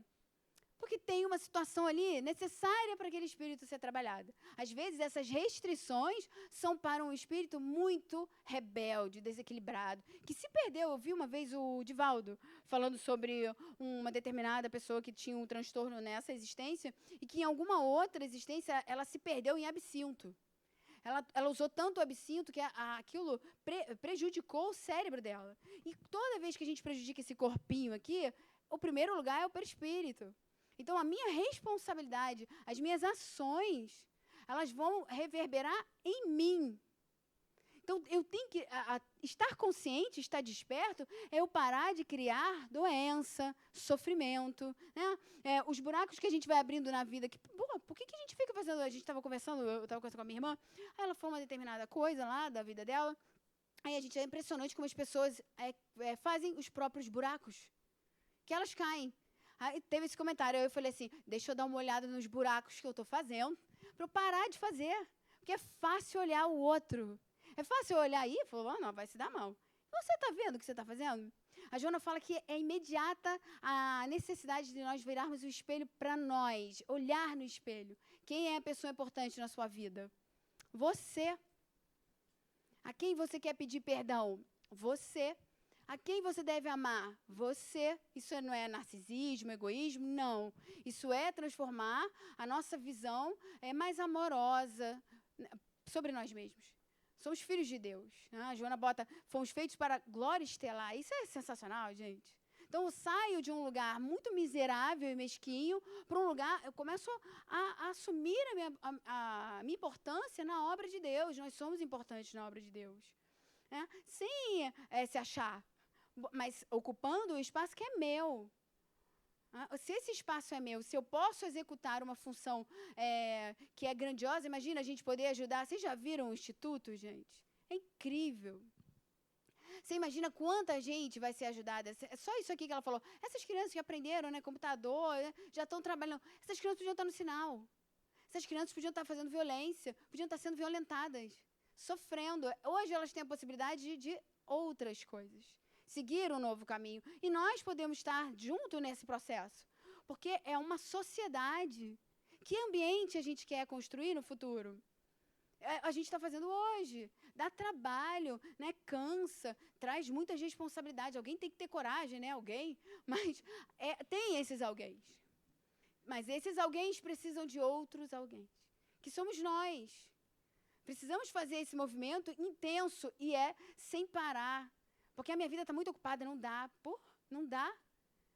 Porque tem uma situação ali necessária para aquele espírito ser trabalhado. Às vezes, essas restrições são para um espírito muito rebelde, desequilibrado, que se perdeu. Eu vi uma vez o Divaldo falando sobre uma determinada pessoa que tinha um transtorno nessa existência e que em alguma outra existência ela se perdeu em absinto. Ela usou tanto o absinto que aquilo prejudicou o cérebro dela. E toda vez que a gente prejudica esse corpinho aqui, o primeiro lugar é o perispírito. Então, a minha responsabilidade, as minhas ações, elas vão reverberar em mim. Então, eu tenho que estar consciente, estar desperto, é eu parar de criar doença, sofrimento, né? Os buracos que a gente vai abrindo na vida. Por que a gente fica fazendo... Eu estava conversando com a minha irmã, aí ela falou uma determinada coisa lá da vida dela, aí a gente é impressionante como as pessoas fazem os próprios buracos, que elas caem. Aí teve esse comentário, eu falei assim, deixa eu dar uma olhada nos buracos que eu estou fazendo, para eu parar de fazer, porque é fácil olhar o outro. É fácil olhar aí e falar, não, vai se dar mal. Você está vendo o que você está fazendo? A Joana fala que é imediata a necessidade de nós virarmos o espelho para nós, olhar no espelho. Quem é a pessoa importante na sua vida? Você. A quem você quer pedir perdão? Você. A quem você deve amar? Você. Isso não é narcisismo, egoísmo? Não. Isso é transformar a nossa visão mais amorosa sobre nós mesmos. Somos filhos de Deus. A Joana bota, fomos feitos para glória estelar. Isso é sensacional, gente. Então, eu saio de um lugar muito miserável e mesquinho para um lugar, eu começo a assumir a minha importância na obra de Deus. Nós somos importantes na obra de Deus. Sem se achar, mas ocupando o espaço que é meu. Se esse espaço é meu, se eu posso executar uma função que é grandiosa, imagina a gente poder ajudar. Vocês já viram o Instituto, gente? É incrível. Você imagina quanta gente vai ser ajudada. É só isso aqui que ela falou. Essas crianças que aprenderam, né, computador, já estão trabalhando. Essas crianças podiam estar no sinal. Essas crianças podiam estar fazendo violência, podiam estar sendo violentadas, sofrendo. Hoje elas têm a possibilidade de outras coisas. Seguir um novo caminho. E nós podemos estar junto nesse processo. Porque é uma sociedade. Que ambiente a gente quer construir no futuro? A gente está fazendo hoje. Dá trabalho, né? Cansa, traz muitas responsabilidades. Alguém tem que ter coragem, né? Alguém. Mas tem esses alguém. Mas esses alguém precisam de outros alguém, que somos nós. Precisamos fazer esse movimento intenso e sem parar. Porque a minha vida está muito ocupada, não dá. Não dá.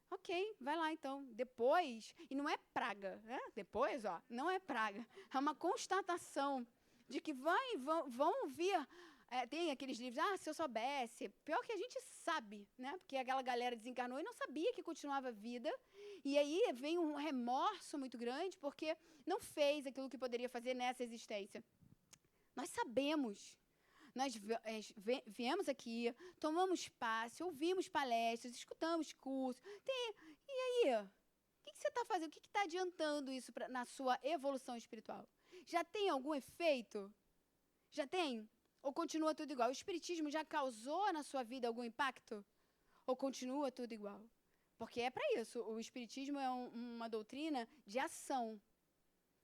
Ok, vai lá então. Depois, e não é praga, né? Depois, não é praga. É uma constatação de que vão vir. Tem aqueles livros, se eu soubesse. Pior que a gente sabe, né? Porque aquela galera desencarnou e não sabia que continuava a vida. E aí vem um remorso muito grande porque não fez aquilo que poderia fazer nessa existência. Nós sabemos. Nós viemos aqui, tomamos passe, ouvimos palestras, escutamos cursos. E aí? O que você está fazendo? O que está adiantando isso na sua evolução espiritual? Já tem algum efeito? Já tem? Ou continua tudo igual? O espiritismo já causou na sua vida algum impacto? Ou continua tudo igual? Porque é para isso. O espiritismo é uma doutrina de ação.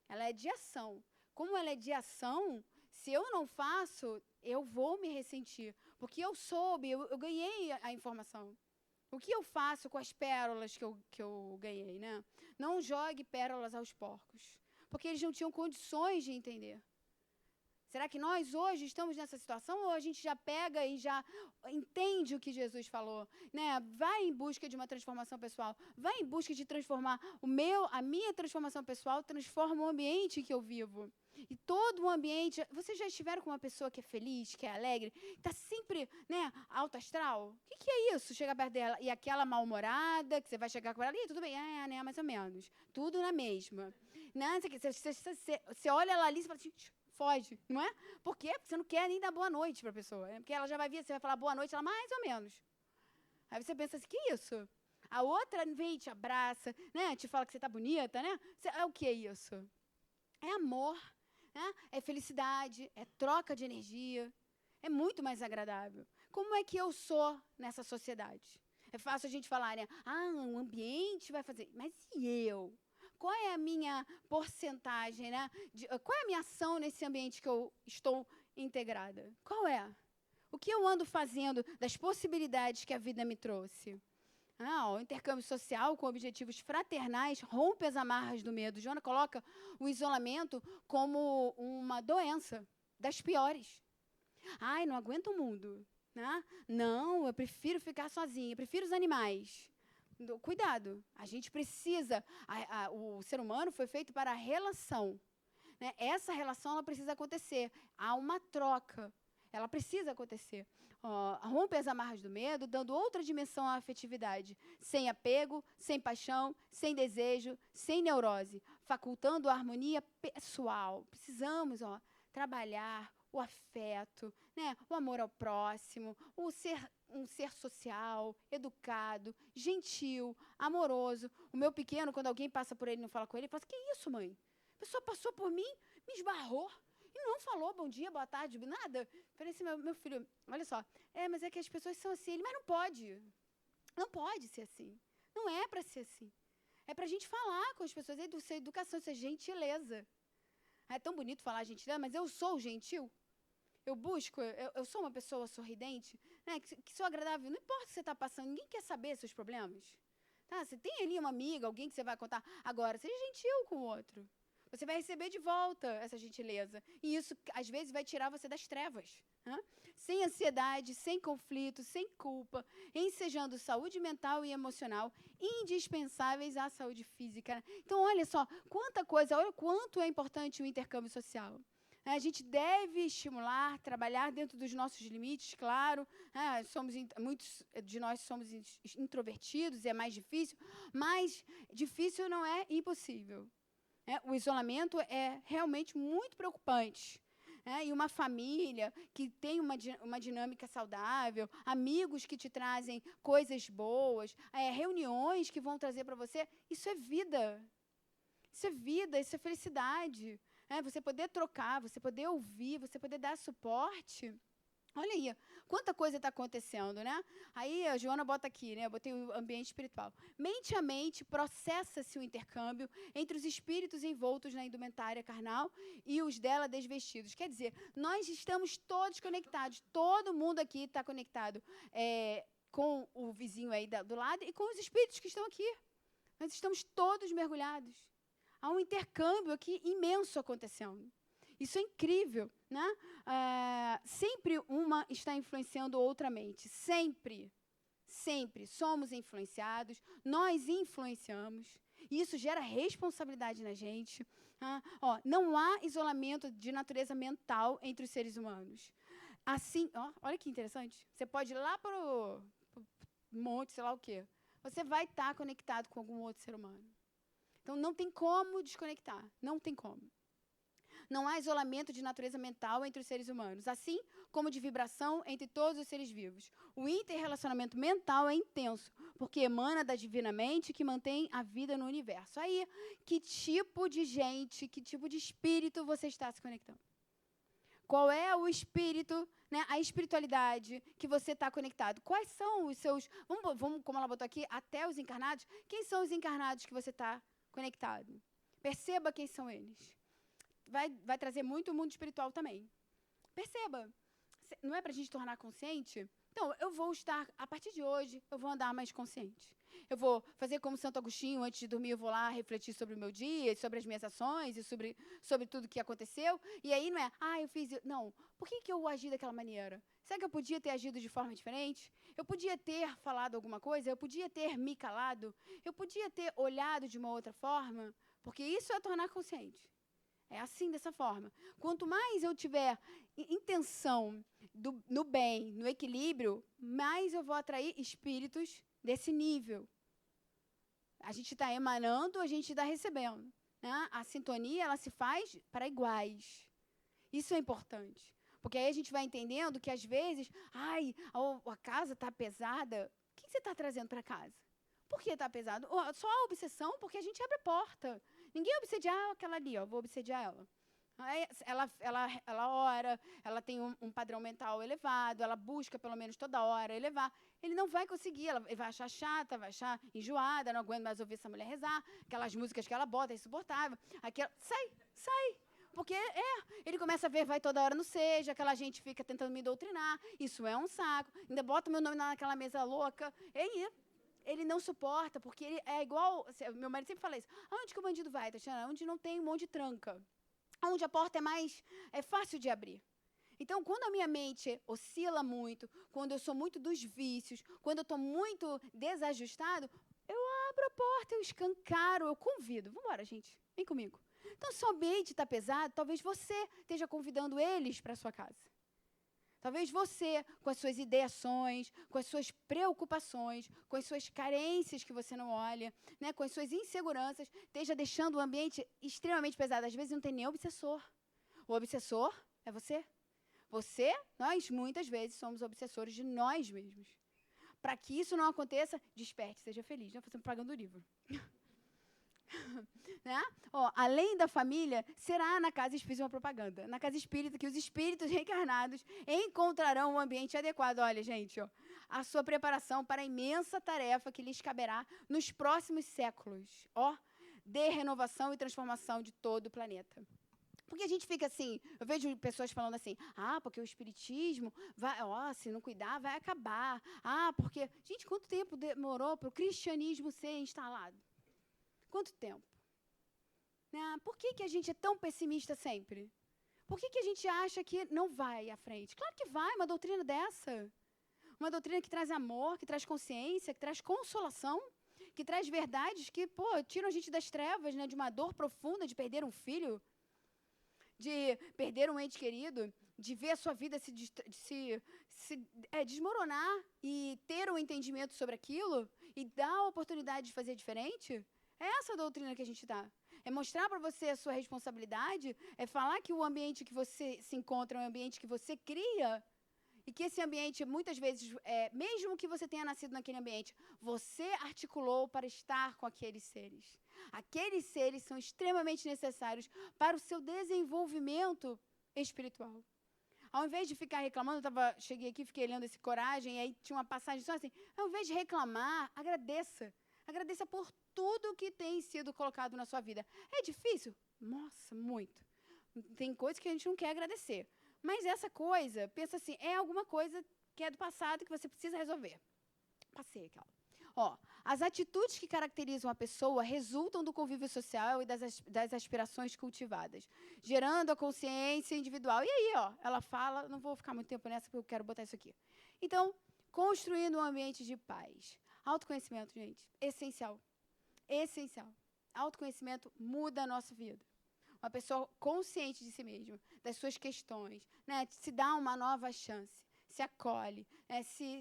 Ela é de ação. Como ela é de ação, se eu não faço, eu vou me ressentir. Porque eu soube, eu ganhei a informação. O que eu faço com as pérolas que eu ganhei, né? Não jogue pérolas aos porcos. Porque eles não tinham condições de entender. Será que nós hoje estamos nessa situação ou a gente já pega e já entende o que Jesus falou, né? Vai em busca de uma transformação pessoal, vai em busca de transformar a minha transformação pessoal transforma o ambiente que eu vivo. E todo o ambiente, vocês já estiveram com uma pessoa que é feliz, que é alegre, está sempre, né, alto astral? O que é isso? Chega perto dela e aquela mal-humorada, que você vai chegar com ela, tudo bem, né, mais ou menos. Tudo na mesma. Né? Você olha ela ali e fala assim, foge, não é? Por quê? Porque você não quer nem dar boa noite para a pessoa. Né? Porque ela já vai vir, você vai falar boa noite, ela mais ou menos. Aí você pensa assim, que isso? A outra vem e te abraça, né? Te fala que você está bonita, né? O que é isso? É amor, né? É felicidade, é troca de energia. É muito mais agradável. Como é que eu sou nessa sociedade? É fácil a gente falar, né? O ambiente vai fazer. Mas e eu? Qual é a minha porcentagem, né? Qual é a minha ação nesse ambiente que eu estou integrada? Qual é? O que eu ando fazendo das possibilidades que a vida me trouxe? O intercâmbio social com objetivos fraternais rompe as amarras do medo. Joana coloca o isolamento como uma doença das piores. Não aguento o mundo. Né? Não, eu prefiro ficar sozinha, eu prefiro os animais. Cuidado, a gente precisa, o ser humano foi feito para a relação. Né? Essa relação ela precisa acontecer, há uma troca, ela precisa acontecer. Rompe as amarras do medo, dando outra dimensão à afetividade, sem apego, sem paixão, sem desejo, sem neurose, facultando a harmonia pessoal. Precisamos trabalhar o afeto, né? O amor ao próximo, um ser social, educado, gentil, amoroso. O meu pequeno, quando alguém passa por ele e não fala com ele fala assim, que isso, mãe? A pessoa passou por mim, me esbarrou e não falou bom dia, boa tarde, nada. Falei assim, meu filho, olha só, mas é que as pessoas são assim. Ele, mas não pode. Não pode ser assim. Não é para ser assim. É para a gente falar com as pessoas, isso é educação, isso é gentileza. É tão bonito falar gentileza, mas eu sou gentil. Eu busco, eu sou uma pessoa sorridente, né, que sou agradável. Não importa o que você está passando, ninguém quer saber seus problemas. Tá? Você tem ali uma amiga, alguém que você vai contar. Agora, seja gentil com o outro. Você vai receber de volta essa gentileza. E isso, às vezes, vai tirar você das trevas. Né? Sem ansiedade, sem conflito, sem culpa, ensejando saúde mental e emocional, indispensáveis à saúde física. Então, olha só, quanta coisa, olha quanto é importante o intercâmbio social. A gente deve estimular, trabalhar dentro dos nossos limites, claro. Muitos de nós somos introvertidos, é mais difícil, mas difícil não é impossível. O isolamento é realmente muito preocupante. E uma família que tem uma dinâmica saudável, amigos que te trazem coisas boas, reuniões que vão trazer para você, isso é vida. Isso é vida, isso é felicidade. Você poder trocar, você poder ouvir, você poder dar suporte. Olha aí, quanta coisa está acontecendo, né? Aí a Joana bota aqui, né? Eu botei o ambiente espiritual. Mente a mente, processa-se o intercâmbio entre os espíritos envoltos na indumentária carnal e os dela desvestidos. Quer dizer, nós estamos todos conectados, todo mundo aqui está conectado com o vizinho aí do lado e com os espíritos que estão aqui. Nós estamos todos mergulhados. Há um intercâmbio aqui imenso acontecendo. Isso é incrível, né? Sempre uma está influenciando outra mente. Sempre. Sempre. Somos influenciados, nós influenciamos. E isso gera responsabilidade na gente. Não há isolamento de natureza mental entre os seres humanos. Assim, olha que interessante. Você pode ir lá para o monte, sei lá o quê. Você vai estar conectado com algum outro ser humano. Então, não tem como desconectar. Não tem como. Não há isolamento de natureza mental entre os seres humanos, assim como de vibração entre todos os seres vivos. O interrelacionamento mental é intenso, porque emana da divina mente que mantém a vida no universo. Aí, que tipo de gente, que tipo de espírito você está se conectando? Qual é o espírito, né, a espiritualidade que você está conectado? Quais são os seus... Vamos, como ela botou aqui, até os encarnados. Quem são os encarnados que você está conectado? Perceba quem são eles. Vai trazer muito o mundo espiritual também. Perceba. Não é para a gente tornar consciente? Então, eu vou estar, a partir de hoje, eu vou andar mais consciente. Eu vou fazer como Santo Agostinho, antes de dormir, eu vou lá refletir sobre o meu dia, sobre as minhas ações e sobre tudo que aconteceu. E aí não é, eu fiz... Não, por que eu agi daquela maneira? Será que eu podia ter agido de forma diferente? Eu podia ter falado alguma coisa? Eu podia ter me calado? Eu podia ter olhado de uma outra forma? Porque isso é tornar consciente. É assim, dessa forma. Quanto mais eu tiver intenção no bem, no equilíbrio, mais eu vou atrair espíritos desse nível. A gente está emanando, a gente está recebendo. Né? A sintonia, ela se faz para iguais. Isso é importante. Porque aí a gente vai entendendo que, às vezes, a casa está pesada. O que você está trazendo para casa? Por que está pesado? Só a obsessão, porque a gente abre a porta. Ninguém obsedia aquela ali, vou obsediar ela. Aí ela ora, ela tem um padrão mental elevado, ela busca pelo menos toda hora elevar. Ele não vai conseguir, ela vai achar chata, vai achar enjoada, não aguenta mais ouvir essa mulher rezar, aquelas músicas que ela bota, é insuportável. Sai. Porque ele começa a ver, vai toda hora no seja, aquela gente fica tentando me doutrinar, isso é um saco, ainda bota meu nome naquela mesa louca. Ele não suporta, porque ele é igual... Meu marido sempre fala isso. Aonde que o bandido vai, Tatiana? Onde não tem um monte de tranca. Onde a porta é fácil de abrir. Então, quando a minha mente oscila muito, quando eu sou muito dos vícios, quando eu estou muito desajustado, eu abro a porta, eu escancaro, eu convido. Vamos embora, gente. Vem comigo. Então, se o ambiente está pesado, talvez você esteja convidando eles para a sua casa. Talvez você, com as suas ideações, com as suas preocupações, com as suas carências que você não olha, né, com as suas inseguranças, esteja deixando o ambiente extremamente pesado. Às vezes não tem nem obsessor. O obsessor é você. Nós, muitas vezes, somos obsessores de nós mesmos. Para que isso não aconteça, desperte, seja feliz. Não estou pagando o livro. Né? Além da família, será na casa espírita uma propaganda. Na casa espírita que os espíritos reencarnados encontrarão um ambiente adequado. Olha, gente, a sua preparação para a imensa tarefa que lhes caberá nos próximos séculos. De renovação e transformação de todo o planeta. Porque a gente fica assim, eu vejo pessoas falando assim, porque o espiritismo vai, se não cuidar, vai acabar. Porque, gente, quanto tempo demorou para o cristianismo ser instalado? Quanto tempo? Por que a gente é tão pessimista sempre? Por que a gente acha que não vai à frente? Claro que vai, uma doutrina dessa. Uma doutrina que traz amor, que traz consciência, que traz consolação, que traz verdades que, tiram a gente das trevas, né, de uma dor profunda de perder um filho, de perder um ente querido, de ver a sua vida se desmoronar e ter um entendimento sobre aquilo e dar a oportunidade de fazer diferente. É essa a doutrina que a gente dá. É mostrar para você a sua responsabilidade, é falar que o ambiente que você se encontra é um ambiente que você cria e que esse ambiente, muitas vezes, mesmo que você tenha nascido naquele ambiente, você articulou para estar com aqueles seres. Aqueles seres são extremamente necessários para o seu desenvolvimento espiritual. Ao invés de ficar reclamando, cheguei aqui, fiquei lendo esse Coragem, e aí tinha uma passagem só assim, ao invés de reclamar, agradeça. Agradeça por tudo que tem sido colocado na sua vida. É difícil? Nossa, muito. Tem coisas que a gente não quer agradecer. Mas essa coisa, pensa assim, é alguma coisa que é do passado que você precisa resolver. Passei aquela. As atitudes que caracterizam a pessoa resultam do convívio social e das aspirações cultivadas, gerando a consciência individual. E aí, ela fala, não vou ficar muito tempo nessa porque eu quero botar isso aqui. Então, construindo um ambiente de paz. Autoconhecimento, gente, essencial. Essencial. Autoconhecimento muda a nossa vida. Uma pessoa consciente de si mesma, das suas questões, né, se dá uma nova chance. Se acolhe,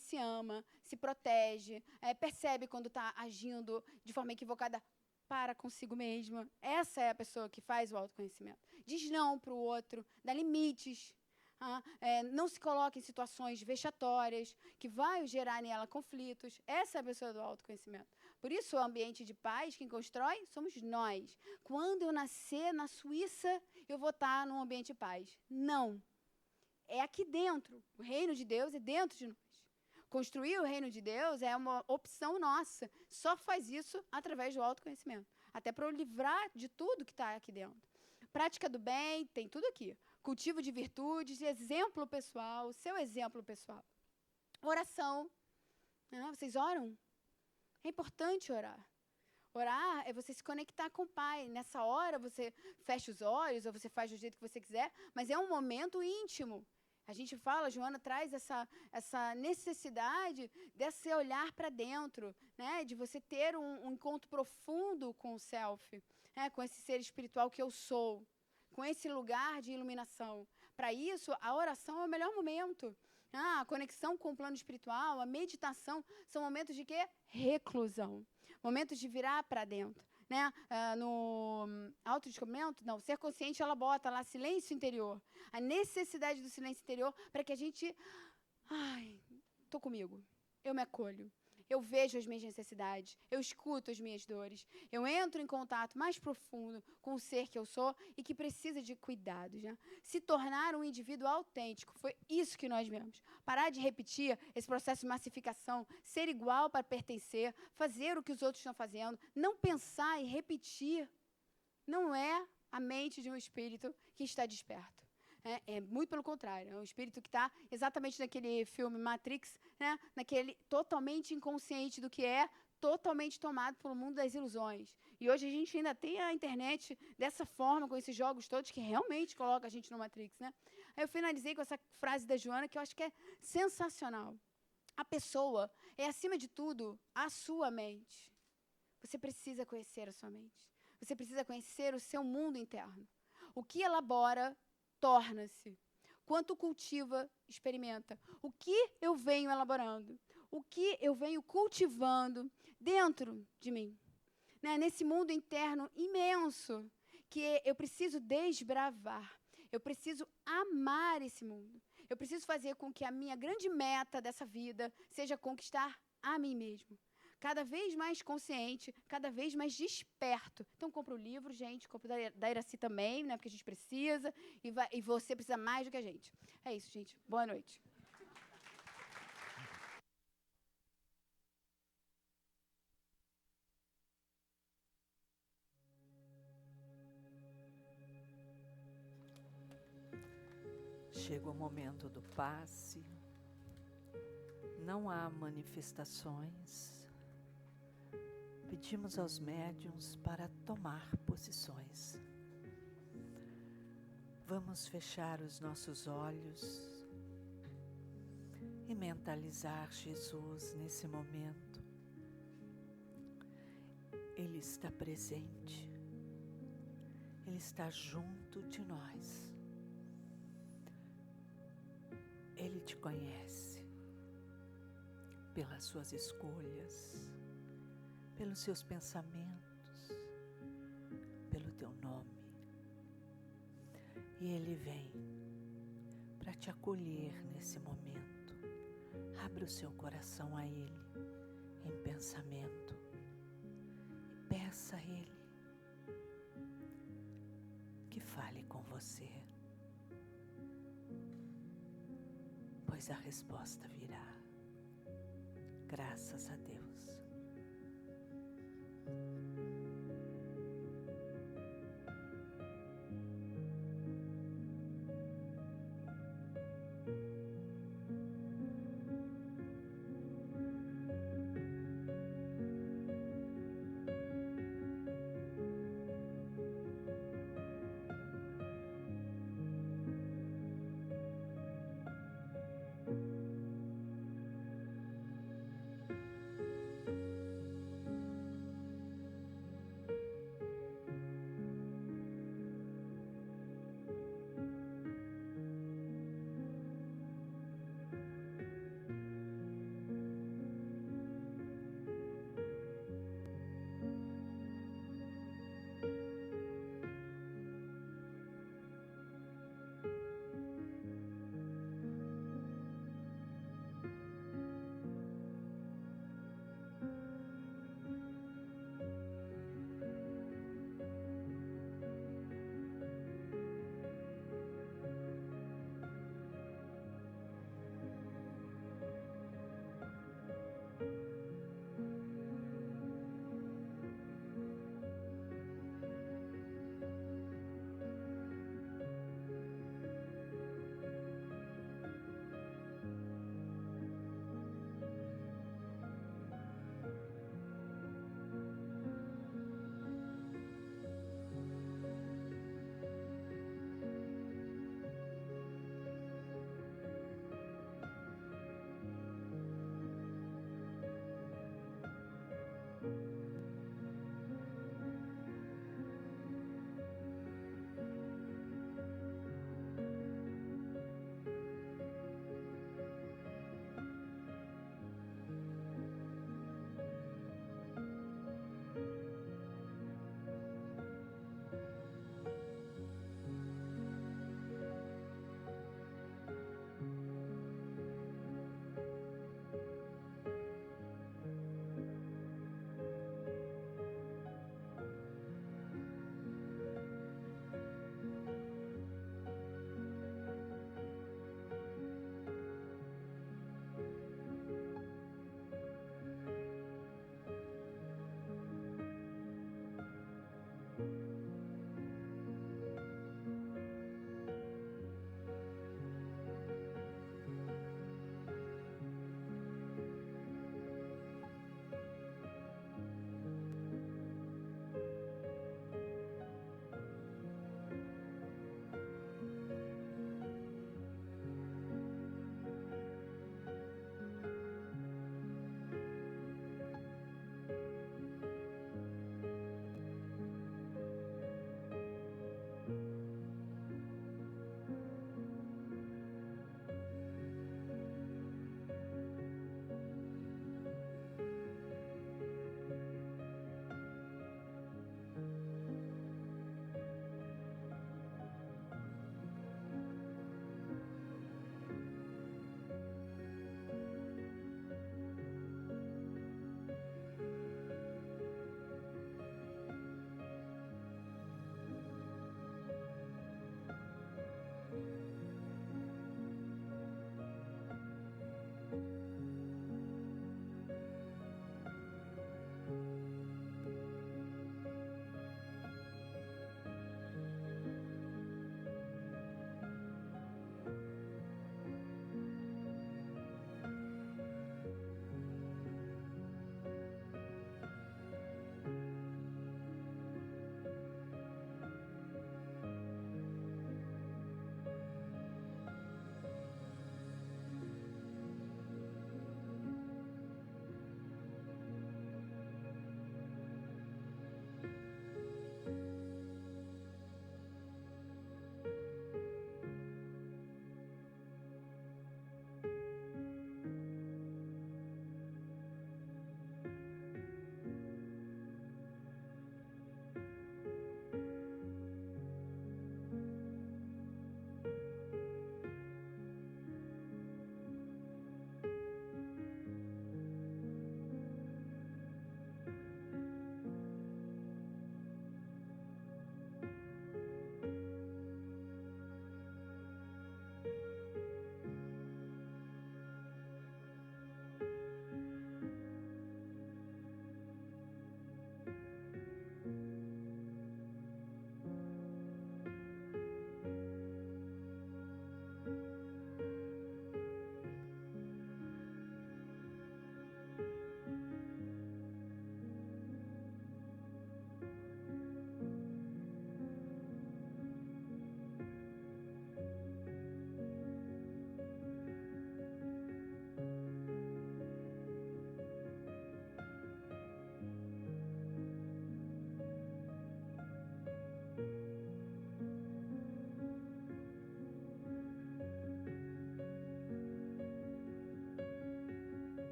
se ama, se protege, percebe quando está agindo de forma equivocada para consigo mesma. Essa é a pessoa que faz o autoconhecimento. Diz não para o outro, dá limites, não se coloca em situações vexatórias, que vai gerar nela conflitos. Essa é a pessoa do autoconhecimento. Por isso, o ambiente de paz, quem constrói, somos nós. Quando eu nascer na Suíça, eu vou estar num ambiente de paz. Não. É aqui dentro. O reino de Deus é dentro de nós. Construir o reino de Deus é uma opção nossa. Só faz isso através do autoconhecimento. Até para eu livrar de tudo que está aqui dentro. Prática do bem, tem tudo aqui. Cultivo de virtudes, exemplo pessoal, seu exemplo pessoal. Oração. Vocês oram? É importante orar. Orar é você se conectar com o Pai. Nessa hora você fecha os olhos ou você faz do jeito que você quiser, mas é um momento íntimo. A gente fala, a Joana traz essa necessidade desse olhar para dentro, né? De você ter um encontro profundo com o self, com esse ser espiritual que eu sou, com esse lugar de iluminação. Para isso, a oração é o melhor momento. A conexão com o plano espiritual, a meditação, são momentos de quê? Reclusão. Momentos de virar para dentro. Né? No autodescobrimento, não, ser consciente, ela bota lá silêncio interior. A necessidade do silêncio interior para que a gente... estou comigo, eu me acolho. Eu vejo as minhas necessidades, eu escuto as minhas dores, eu entro em contato mais profundo com o ser que eu sou e que precisa de cuidados. Né? Se tornar um indivíduo autêntico, foi isso que nós vemos. Parar de repetir esse processo de massificação, ser igual para pertencer, fazer o que os outros estão fazendo, não pensar e repetir, não é a mente de um espírito que está desperto. É muito pelo contrário, é um espírito que está exatamente naquele filme Matrix, né? Naquele totalmente inconsciente do que é, totalmente tomado pelo mundo das ilusões. E hoje a gente ainda tem a internet dessa forma, com esses jogos todos, que realmente coloca a gente no Matrix. Né? Aí eu finalizei com essa frase da Joana, que eu acho que é sensacional. A pessoa é, acima de tudo, a sua mente. Você precisa conhecer a sua mente. Você precisa conhecer o seu mundo interno. O que elabora torna-se. Quanto cultiva, experimenta. O que eu venho elaborando? O que eu venho cultivando dentro de mim? Né? Nesse mundo interno imenso que eu preciso desbravar. Eu preciso amar esse mundo. Eu preciso fazer com que a minha grande meta dessa vida seja conquistar a mim mesmo. Cada vez mais consciente, cada vez mais desperto. Então, compra o livro, gente, compra da Iraci também, né, porque a gente precisa, e você precisa mais do que a gente. É isso, gente. Boa noite. Chega o momento do passe. Não há manifestações. Pedimos aos médiuns para tomar posições. Vamos fechar os nossos olhos e mentalizar Jesus nesse momento. Ele está presente. Ele está junto de nós. Ele te conhece pelas suas escolhas, pelos seus pensamentos, pelo teu nome. E Ele vem para te acolher nesse momento. Abra o seu coração a Ele em pensamento e peça a Ele que fale com você. depois a resposta virá. Graças a Deus.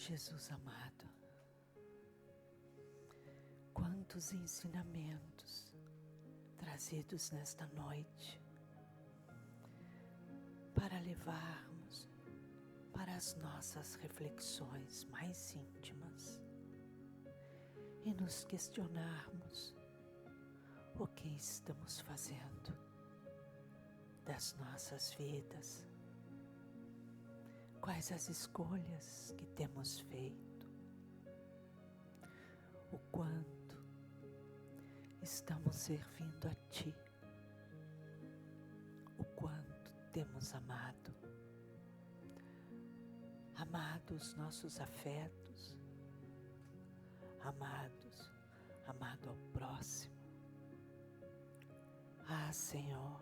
Jesus amado, quantos ensinamentos trazidos nesta noite para levarmos para as nossas reflexões mais íntimas e nos questionarmos o que estamos fazendo das nossas vidas, quais as escolhas que temos feito, o quanto estamos servindo a Ti, o quanto temos amado os nossos afetos, amado ao próximo. Ah, Senhor,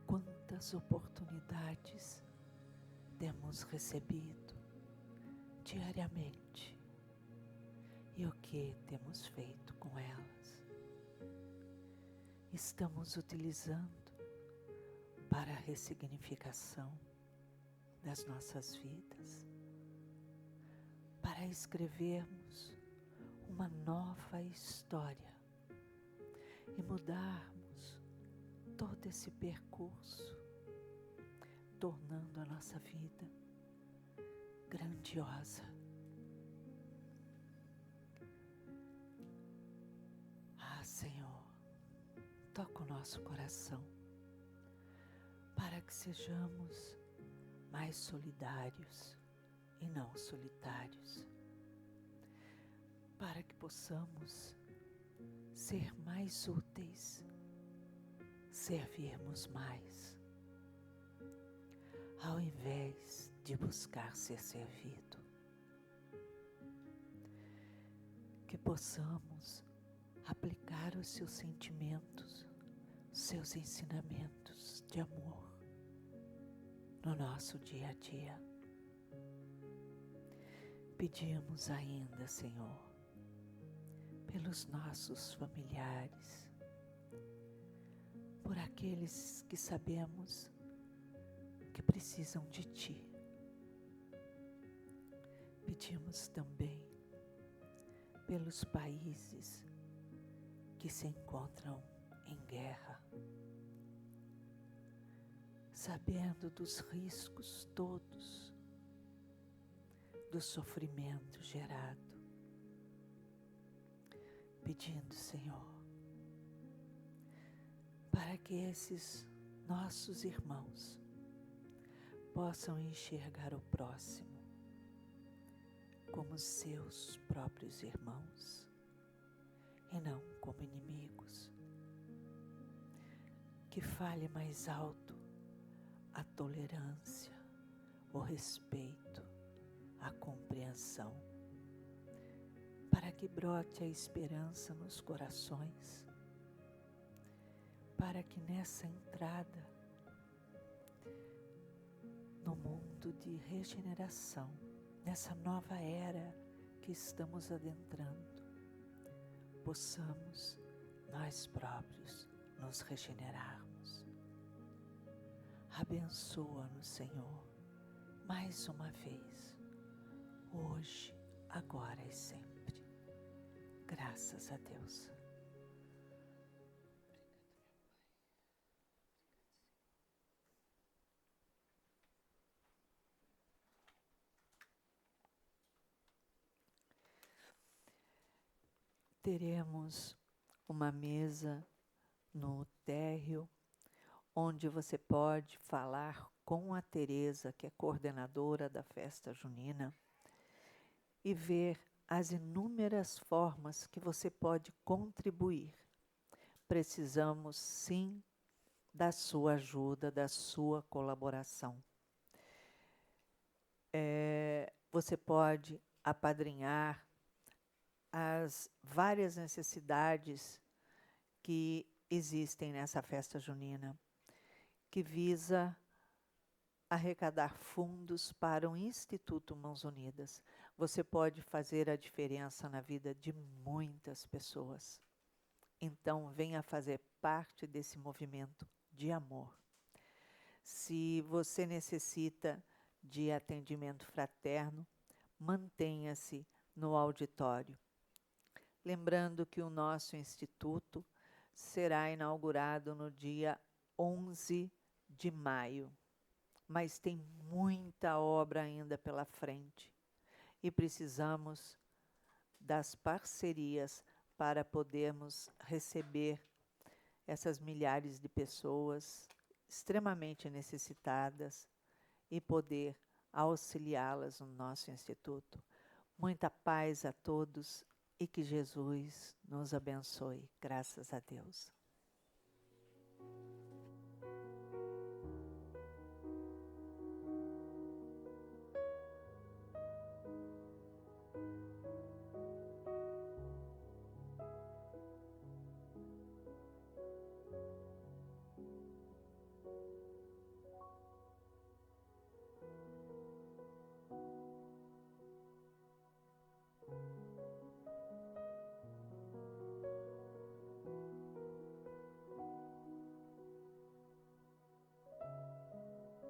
quantas oportunidades temos recebido diariamente e o que temos feito com elas? Estamos utilizando para a ressignificação das nossas vidas, para escrevermos uma nova história e mudarmos todo esse percurso, tornando a nossa vida grandiosa. Ah, Senhor, toca o nosso coração para que sejamos mais solidários e não solitários, para que possamos ser mais úteis, servirmos mais, ao invés de buscar ser servido. Que possamos aplicar os seus sentimentos, seus ensinamentos de amor no nosso dia a dia. Pedimos ainda, Senhor, pelos nossos familiares, por aqueles que sabemos que precisam de Ti. Pedimos também pelos países que se encontram em guerra, sabendo dos riscos todos, do sofrimento gerado, pedindo, Senhor, para que esses nossos irmãos possam enxergar o próximo como seus próprios irmãos e não como inimigos. Que fale mais alto a tolerância, o respeito, a compreensão, para que brote a esperança nos corações, para que nessa entrada no mundo de regeneração, nessa nova era que estamos adentrando, possamos nós próprios nos regenerarmos. Abençoa-nos, Senhor, mais uma vez, hoje, agora e sempre. Graças a Deus. Teremos uma mesa no térreo, onde você pode falar com a Teresa, que é coordenadora da festa junina, e ver as inúmeras formas que você pode contribuir. Precisamos, sim, da sua ajuda, da sua colaboração. Você pode apadrinhar as várias necessidades que existem nessa festa junina, que visa arrecadar fundos para o Instituto Mãos Unidas. Você pode fazer a diferença na vida de muitas pessoas. Então, venha fazer parte desse movimento de amor. Se você necessita de atendimento fraterno, mantenha-se no auditório. Lembrando que o nosso instituto será inaugurado no dia 11 de maio, mas tem muita obra ainda pela frente e precisamos das parcerias para podermos receber essas milhares de pessoas extremamente necessitadas e poder auxiliá-las no nosso instituto. Muita paz a todos e que Jesus nos abençoe. Graças a Deus.